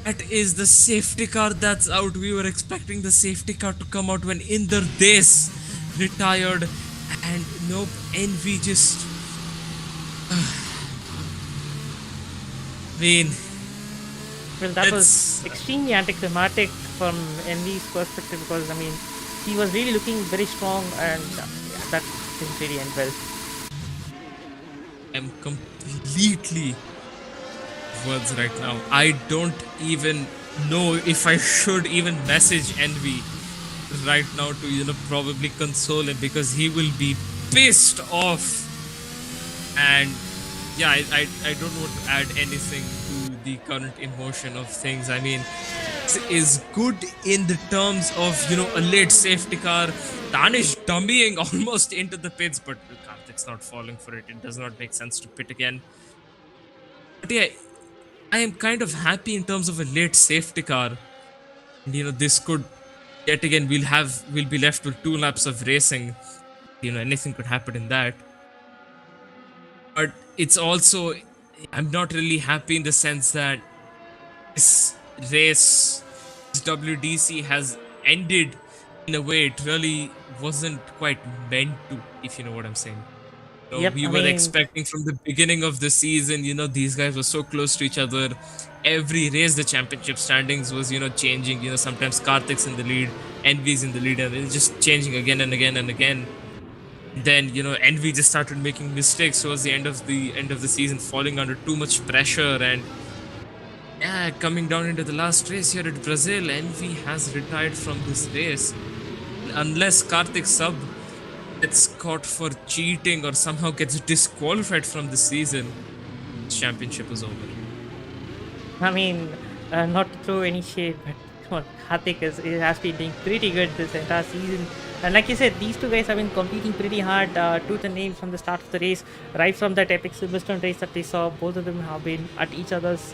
That is the safety car that's out. We were expecting the safety car to come out when Inder Des retired. And nope, Envy just... Well, that was extremely anticlimactic from Envy's perspective because, I mean, he was really looking very strong and that didn't really end well. I'm completely words right now. I don't even know if I should even message Envy right now to probably console him because he will be pissed off. And yeah, I don't want to add anything to the current emotion of things. I mean, is good in the terms of a late safety car. Danish dummying almost into the pits, but Karthik's not falling for it. It does not make sense to pit again. But yeah, I am kind of happy in terms of a late safety car. And this could yet again we'll be left with 2 laps of racing. Anything could happen in that. But it's also, I'm not really happy in the sense that this race, this WDC has ended in a way it really wasn't quite meant to, if you know what I'm saying. We were expecting from the beginning of the season, these guys were so close to each other. Every race, the championship standings was, changing. Sometimes Karthik's in the lead, Envy's in the lead, and it's just changing again and again and again. Then Envy just started making mistakes towards the end of the season, falling under too much pressure, and yeah, coming down into the last race here at Brazil, Envy has retired from this race. Unless Karthik Sub gets caught for cheating or somehow gets disqualified from the season, the championship is over. I mean, not to throw any shade, but come on, Karthik has been doing pretty good this entire season. And like you said, these two guys have been competing pretty hard, tooth and nail from the start of the race. Right from that epic Silverstone race that we saw, both of them have been at each other's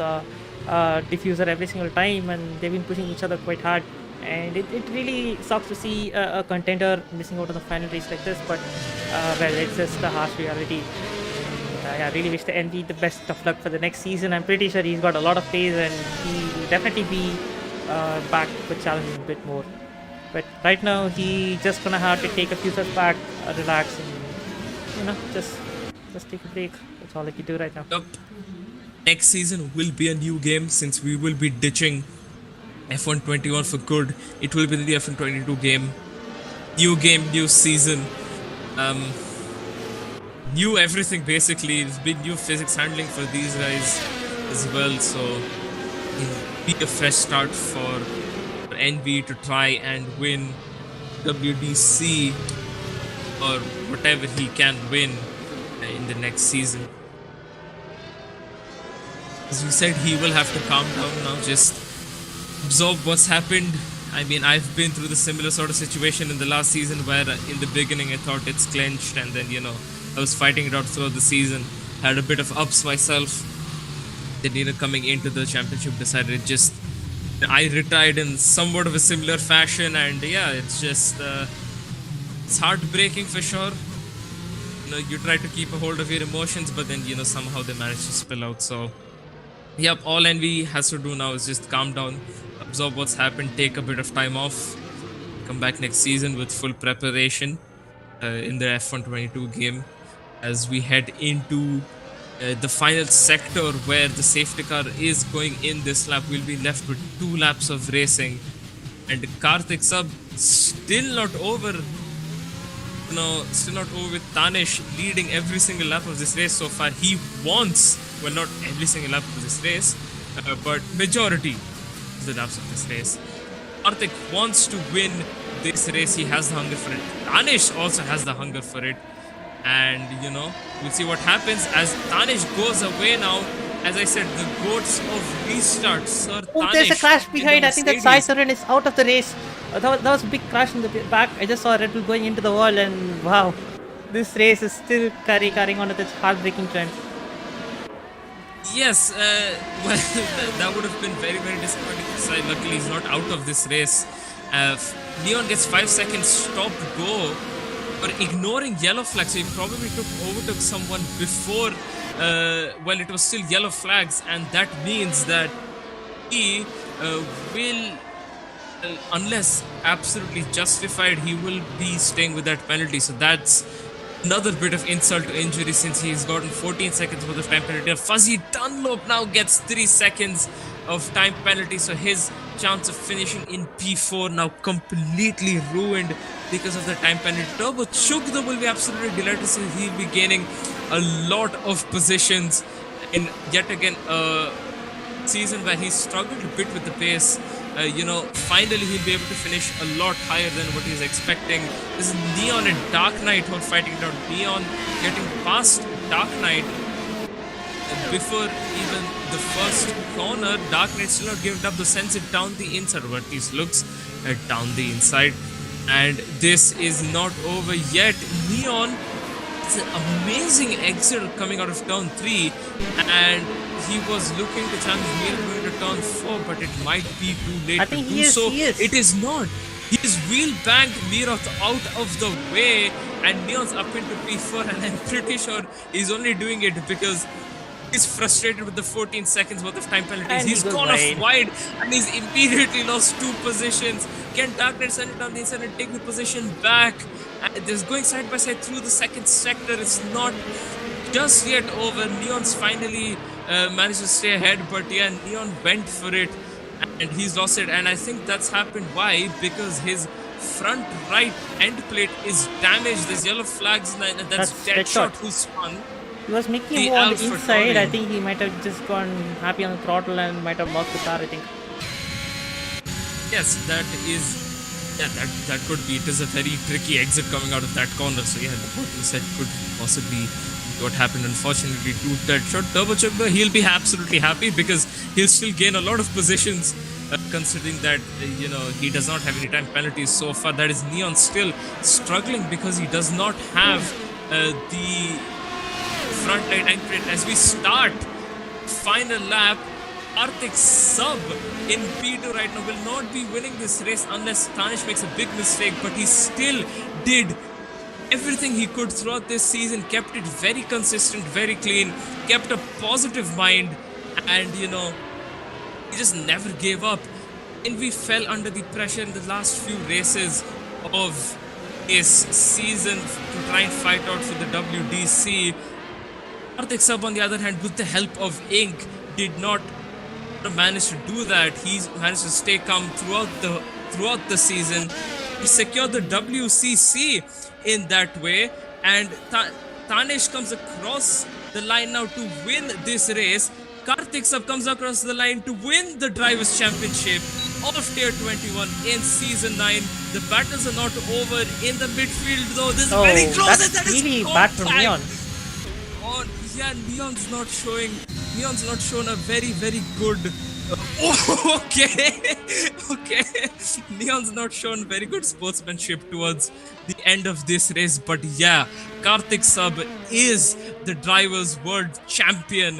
diffuser every single time, and they've been pushing each other quite hard. And it really sucks to see a contender missing out on the final race like this, but well, it's just the harsh reality. I really wish the Envy the best of luck for the next season. I'm pretty sure he's got a lot of pace and he will definitely be back for challenging a bit more. But right now, he just gonna have to take a few steps back, relax, and just take a break. That's all I can do right now. Yep. Next season will be a new game since we will be ditching F1 21 for good. It will be the F1 22 game. New game, new season. New everything basically. It's been new physics handling for these guys as well. So it'll be a fresh start for Envy to try and win WDC or whatever he can win in the next season. As you said, he will have to calm down now, just absorb what's happened. I mean, I've been through the similar sort of situation in the last season where in the beginning I thought it's clenched and then, I was fighting it out throughout the season. Had a bit of ups myself. Then, coming into the championship, decided I retired in somewhat of a similar fashion, and yeah, it's just it's heartbreaking for sure. You try to keep a hold of your emotions, but then somehow they manage to spill out. So yep, all Envy has to do now is just calm down, absorb what's happened, take a bit of time off, come back next season with full preparation in the F122 game as we head into the final sector where the safety car is going in this lap. We'll be left with 2 laps of racing, and Karthik Sub still not over. Still not over with Tanish leading every single lap of this race so far. He wants, well, not every single lap of this race, but majority of the laps of this race. Karthik wants to win this race. He has the hunger for it. Tanish also has the hunger for it. And, we'll see what happens as Tanish goes away now. As I said, the goats of restart, Sir Tanish. There's a crash behind. I think that Sai Tarun is out of the race. That was a big crash in the back. I just saw Red Bull going into the wall, and wow, this race is still carrying on with its heartbreaking trend. Yes, well, that would have been very, very disappointing for Sai. Luckily, he's not out of this race. Leon gets 5 seconds stop go for ignoring yellow flags. So he probably overtook someone before, it was still yellow flags, and that means that he will, unless absolutely justified, he will be staying with that penalty. So that's another bit of insult to injury since he's gotten 14 seconds worth of time penalty. Fuzzy Dunlop now gets 3 seconds of time penalty, so his chance of finishing in P4 now completely ruined because of the time penalty. Turbo Chugda will be absolutely delighted since he'll be gaining a lot of positions in yet again a season where he struggled a bit with the pace. Finally he'll be able to finish a lot higher than what he's expecting. This is Neon and Dark Knight who are fighting it out. Neon getting past Dark Knight before even the first corner. Dark Knight still not giving up the sense it down the inside, or at least looks down the inside. And this is not over yet. Neon, it's an amazing exit coming out of turn 3, and he was looking to challenge Neon going to turn 4, but it might be too late to do so. It is not. He is wheel banged Miroth out of the way, and Neon's up into P4, and I'm pretty sure he's only doing it because he's frustrated with the 14 seconds worth of time penalties. And he's gone off wide, and he's immediately lost 2 positions. Can Dark Knight send it down the inside and take the position back? And this going side by side through the second sector. It's not just yet over. Neon's finally managed to stay ahead, but yeah, Neon went for it and he's lost it. And I think that's happened. Why? Because his front right end plate is damaged. There's yellow flags, and that's Deadshot who spun. He was making a move on the inside. I think he might have just gone happy on the throttle and might have lost the car, I think. Yes, that is. Yeah, that could be. It is a very tricky exit coming out of that corner. So yeah, what you said could possibly be what happened. Unfortunately, to Deadshot. Turbo Chugda, he'll be absolutely happy because he'll still gain a lot of positions, considering that he does not have any time penalties so far. That is Neon still struggling because he does not have the front right end plate. As we start final lap, Karthik Sub in P2 right now will not be winning this race unless Tanish makes a big mistake, but he still did everything he could throughout this season, kept it very consistent, very clean, kept a positive mind, and he just never gave up. And we fell under the pressure in the last few races of this season to try and fight out for the WDC. Karthik Sub, on the other hand, with the help of Ink, did not manage to do that. He's managed to stay calm throughout the season. He secured the WCC in that way, and Tanish comes across the line now to win this race. Karthik Sub comes across the line to win the Drivers' Championship of Tier-21 in Season 9. The battles are not over in the midfield though. This is very close. That's really bad from Neon. Yeah, Neon's not shown a very, very good. Okay. Neon's not shown very good sportsmanship towards the end of this race, but yeah, Karthik Sub is the Drivers' World Champion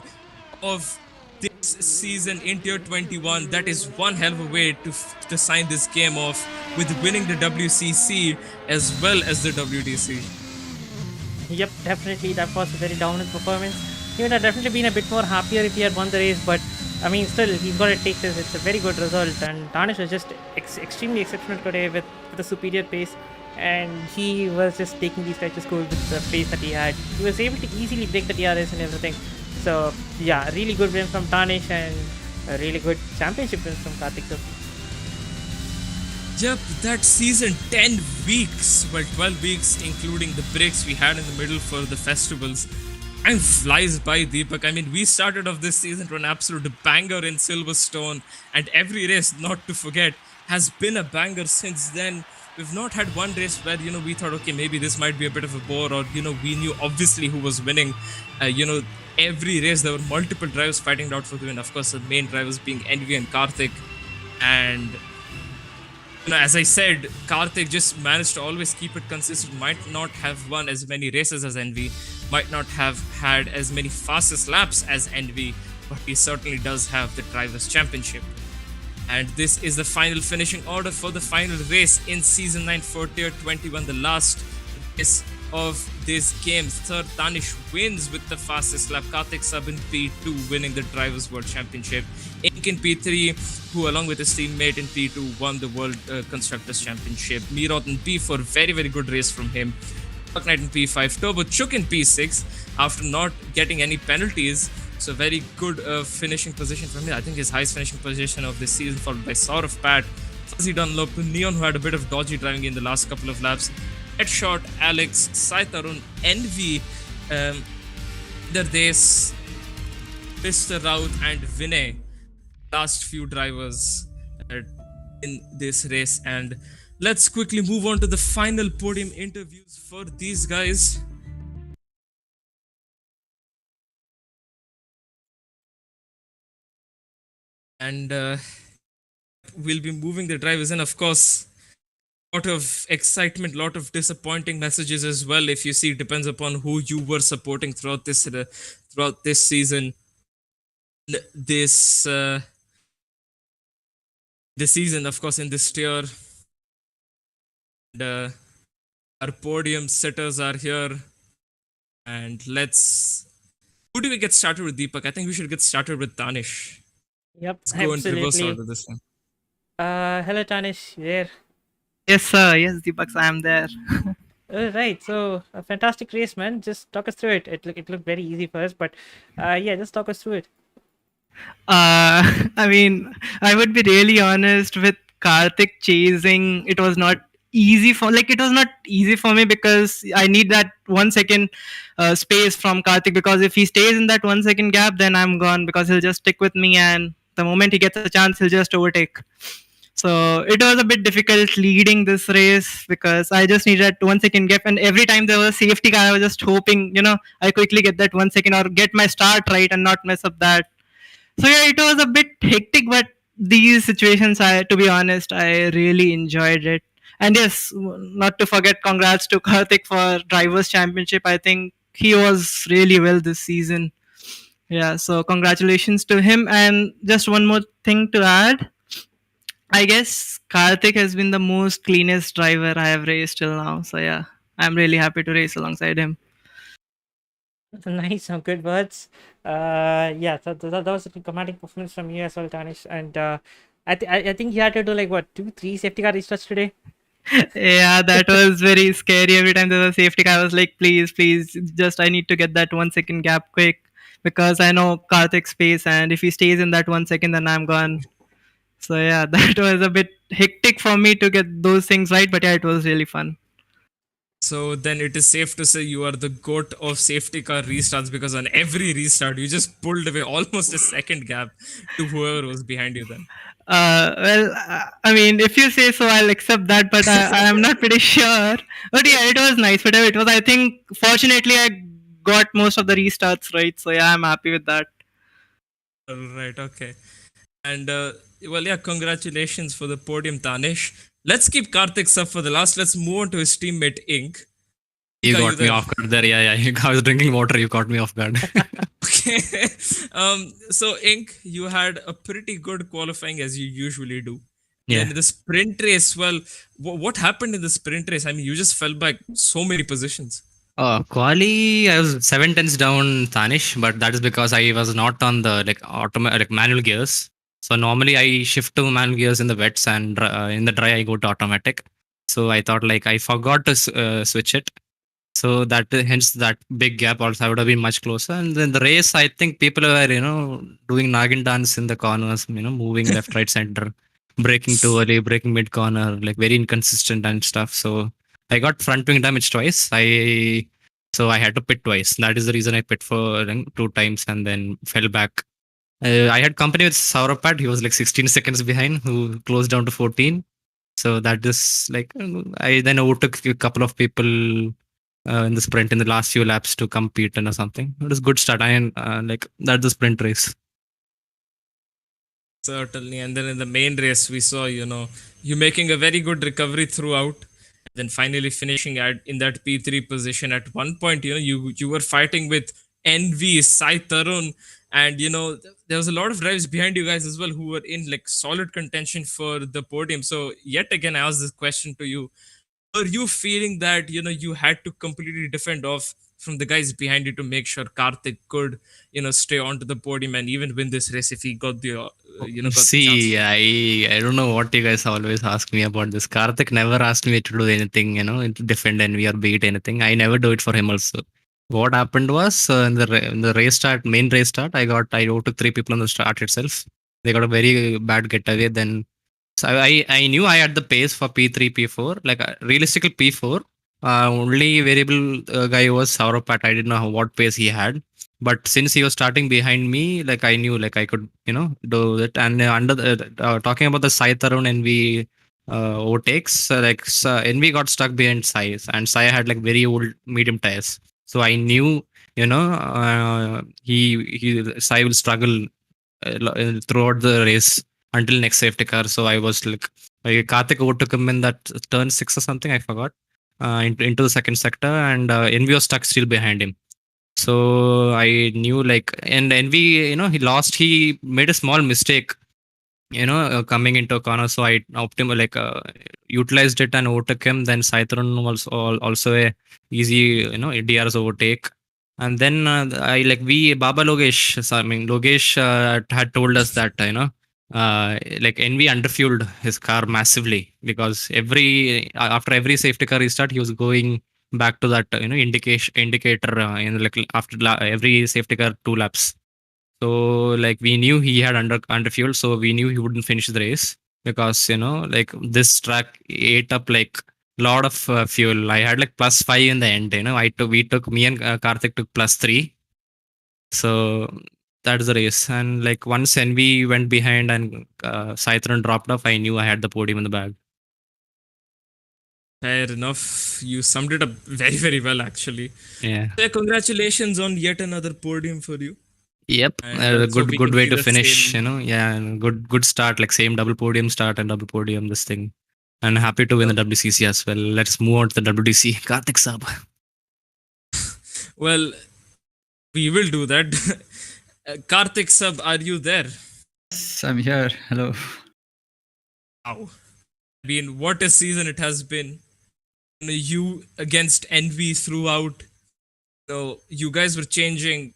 of this season in Tier 21. That is one hell of a way to sign this game off, with winning the WCC as well as the WDC. Yep, definitely that was a very dominant performance. He would have definitely been a bit more happier if he had won the race, but I mean, still, he's got to take this. It's a very good result. And Danish was just extremely exceptional today with a superior pace. And he was just taking these stretches cool with the pace that he had. He was able to easily break the DRS and everything. So, yeah, really good win from Danish and a really good championship win from Karthik too. Yep, that season, 10 weeks, well, 12 weeks, including the breaks we had in the middle for the festivals. Time flies by, Deepak. I mean, we started off this season to an absolute banger in Silverstone, and every race, not to forget, has been a banger since then. We've not had one race where, we thought, okay, maybe this might be a bit of a bore, or, we knew obviously who was winning. Every race, there were multiple drivers fighting it out for the win. Of course, the main drivers being Envy and Karthik. And as I said, Karthik just managed to always keep it consistent. Might not have won as many races as Envy, might not have had as many fastest laps as Envy, but he certainly does have the Drivers' Championship. And this is the final finishing order for the final race in Season 9 for Tier 21, the last race of this game. Third, Danish wins with the fastest lap. Karthik sub in P2, winning the Drivers' World Championship. Ink in P3, who along with his teammate in P2 won the World Constructors Championship. Mirot in P4, very, very good race from him. Dark Knight in P5, Turbo Chuk in P6 after not getting any penalties. So very good finishing position from him. I think his highest finishing position of this season, followed by Saurav Pat, Fuzzy Dunlop, Neon, who had a bit of dodgy driving in the last couple of laps. Headshot, Alex, Sai Tarun, Envy, Dardes, Mr. Raut, and Vinay. Last few drivers in this race. And let's quickly move on to the final podium interviews for these guys. And we'll be moving the drivers in, of course. Lot of excitement, lot of disappointing messages as well. If you see, it depends upon who you were supporting throughout this season. This season, of course, in this tier. And our podium sitters are here. And who do we get started with, Deepak? I think we should get started with Danish. Yep, Let's go absolutely. in reverse order this time. Hello, Danish. You there? Yes, sir. Yes, Deepak, I am there. Right, so a fantastic race, man. Just talk us through it. It looked very easy for us, but yeah, just talk us through it. I mean, I would be really honest with Karthik chasing. It was not easy for me because I need that 1 second space from Karthik, because if he stays in that 1 second gap, then I'm gone, because he'll just stick with me, and the moment he gets a chance, he'll just overtake. So it was a bit difficult leading this race because I just needed 1 second gap, and every time there was a safety car, I was just hoping, I quickly get that 1 second or get my start right and not mess up that. So yeah, it was a bit hectic, but these situations, to be honest, I really enjoyed it. And yes, not to forget, congrats to Karthik for Drivers' Championship. I think he was really well this season. Yeah, so congratulations to him. And just one more thing to add. I guess Karthik has been the most cleanest driver I have raced till now. So yeah, I'm really happy to race alongside him. Nice, some good words. Yeah, that was a commanding performance from you as well, Danish. And I think he had to do like what 2-3 safety car restarts today. Yeah, that was very scary. Every time there was a safety car, I was like, please, just I need to get that 1 second gap quick, because I know Karthik's pace, and if he stays in that 1 second, then I'm gone. So yeah, that was a bit hectic for me to get those things right, but yeah, it was really fun. So then it is safe to say you are the goat of safety car restarts, because on every restart you just pulled away almost a second gap to whoever was behind you then. I mean, if you say so, I'll accept that, but I am not pretty sure. But yeah, it was nice. Whatever it was, I think fortunately I got most of the restarts right. So yeah, I'm happy with that. Right, okay. And well, yeah, congratulations for the podium, Danish. Let's keep Karthik up for the last. Let's move on to his teammate, Ink. You got me off guard there. Yeah. I was drinking water. You caught me off guard. Okay. So, Ink, you had a pretty good qualifying, as you usually do. Yeah. And the sprint race, well, what happened in the sprint race? I mean, you just fell back so many positions. Quali, I was 7 tenths down Tanish, but that is because I was not on the like manual gears. So normally I shift to manual gears in the wets, and in the dry I go to automatic. So I thought like I forgot to switch it. So that hence that big gap also I would have been much closer. And then the race, I think people were doing Nagin dance in the corners, moving left, right, center, braking too early, braking mid corner, like very inconsistent and stuff. So I got front wing damage twice. I had to pit twice. That is the reason I pit for 2 times and then fell back. I had company with Saurabh. He was like 16 seconds behind, who closed down to 14. So that is like I then overtook a couple of people in the sprint in the last few laps to compete and or something. It was good start. I like that's the sprint race. Certainly. And then in the main race, we saw, you making a very good recovery throughout. And then finally finishing in that P3 position. At one point, you were fighting with Envy, Sai Tarun. And, there was a lot of drives behind you guys as well who were in like solid contention for the podium. So yet again, I asked this question to you. Are you feeling that, you had to completely defend off from the guys behind you to make sure Karthik could, stay onto the podium and even win this race if he got the, got the chance? See, I don't know what you guys always ask me about this. Karthik never asked me to do anything, to defend Envy or beat anything. I never do it for him also. What happened was in the race start, main race start, I overtook 3 people on the start itself. They got a very bad getaway. Then so I knew I had the pace for P3, P4, like a realistically P4. Only variable guy was Sauropat. I didn't know what pace he had. But since he was starting behind me, like I knew like I could, do it. And talking about the Sai Tarun NV overtakes, NV got stuck behind Sai, and Sai had like very old medium tires. So I knew, Sai will struggle throughout the race until next safety car. So I was like Karthik overtook him in that turn 6 or something, I forgot, into the second sector, and Envy was stuck still behind him. So I knew and Envy, he made a small mistake, coming into a corner. So I utilized it and overtook him. Then Sai Tarun was also a easy, DRS overtake. And then Baba Logesh, so, I mean, Logesh had told us that, Envy underfueled his car massively, because after every safety car restart, he was going back to that, indicator, after every safety car 2 laps. So we knew he had underfueled, so we knew he wouldn't finish the race, because this track ate up lot of fuel. I had +5 in the end. Me and Karthik took +3. So that's the race. And once NV went behind and Sai Tarun dropped off, I knew I had the podium in the bag. Fair enough. You summed it up very, very well, actually. Yeah. So, congratulations on yet another podium for you. Yep, a good way to finish. Good start. Same double podium start and double podium this thing. And happy to win the WCC as well. Let's move on to the WDC. Karthik Sab. Well, we will do that. Karthik Sab, are you there? Yes, I'm here. Hello. Wow. I mean, what a season it has been. You against Envy throughout. You guys were changing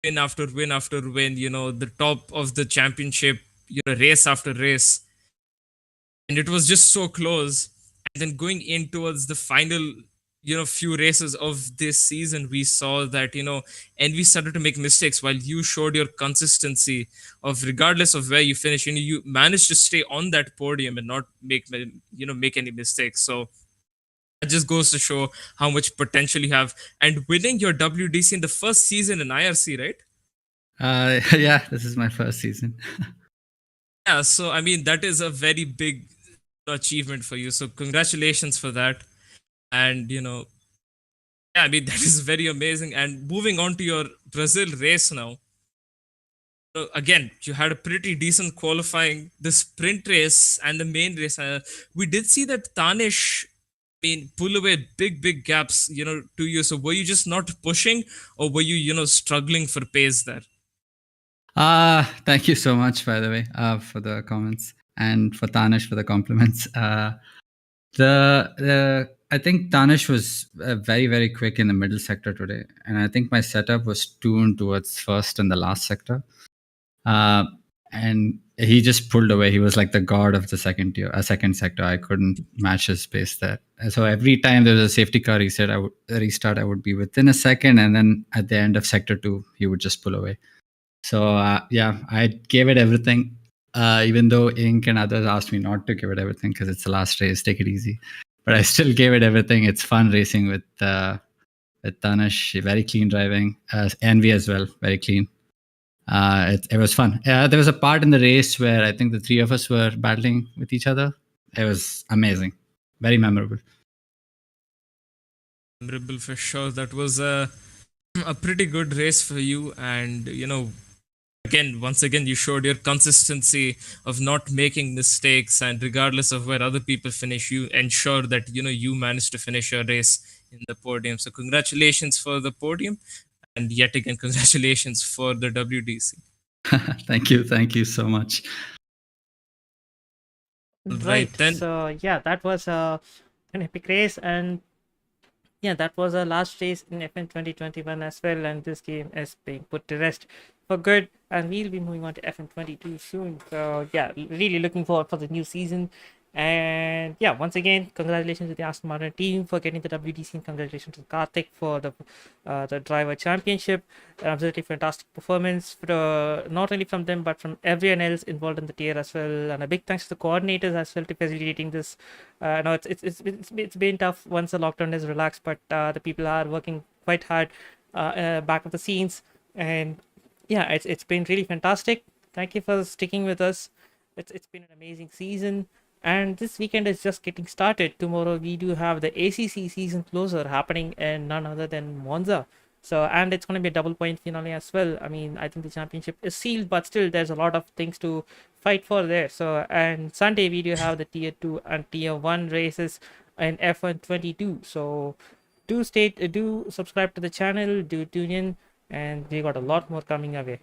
win after win after win. The top of the championship. Race after race, and it was just so close. And then going in towards the final, few races of this season, we saw that Envy started to make mistakes while you showed your consistency of regardless of where you finish. You managed to stay on that podium and not make any mistakes. So that just goes to show how much potential you have. And winning your WDC in the first season in IRC, right? Yeah, this is my first season. Yeah, so I mean, that is a very big achievement for you. So congratulations for that. And yeah, I mean, that is very amazing. And moving on to your Brazil race now. So again, you had a pretty decent qualifying, the sprint race and the main race. We did see that Tanish pull away big gaps, to you. So were you just not pushing, or were you, struggling for pace there? Thank you so much, by the way, for the comments, and for Tanish for the compliments. The I think Tanish was very, very quick in the middle sector today. And I think my setup was tuned towards first and the last sector. And he just pulled away. He was like the god of the second sector. I couldn't match his pace there. And so every time there was a safety car restart, I would be within a second. And then at the end of sector 2, he would just pull away. So yeah, I gave it everything. Even though Ink and others asked me not to give it everything because it's the last race, take it easy. But I still gave it everything. It's fun racing with Tanish, very clean driving. Envy as well, very clean. It was fun. There was a part in the race where I think the three of us were battling with each other. It was amazing, very memorable. Memorable for sure. That was a pretty good race for you, and once again you showed your consistency of not making mistakes, and regardless of where other people finish, you ensure that you managed to finish your race in the podium. So congratulations for the podium, and yet again congratulations for the WDC. Thank you so much. Right. Then. So yeah, that was an epic race, and yeah, that was our last race in FN 2021 as well, and this game is being put to rest for good, and we'll be moving on to FN 22 soon. So yeah, really looking forward for the new season. And yeah, once again, congratulations to the Aston Martin team for getting the WDC, and congratulations to Karthik for the driver championship. Absolutely fantastic performance, not only from them but from everyone else involved in the tier as well. And a big thanks to the coordinators as well to facilitating this. No, it's been tough once the lockdown is relaxed, but the people are working quite hard back of the scenes. And yeah, it's been really fantastic. Thank you for sticking with us. It's been an amazing season. And this weekend is just getting started. Tomorrow we do have the ACC season closer happening in none other than Monza. So, and it's going to be a double point finale as well. I mean, I think the championship is sealed, but still there's a lot of things to fight for there. So, and Sunday we do have the tier 2 and tier 1 races in F1 22. So do subscribe to the channel, do tune in, and we got a lot more coming away.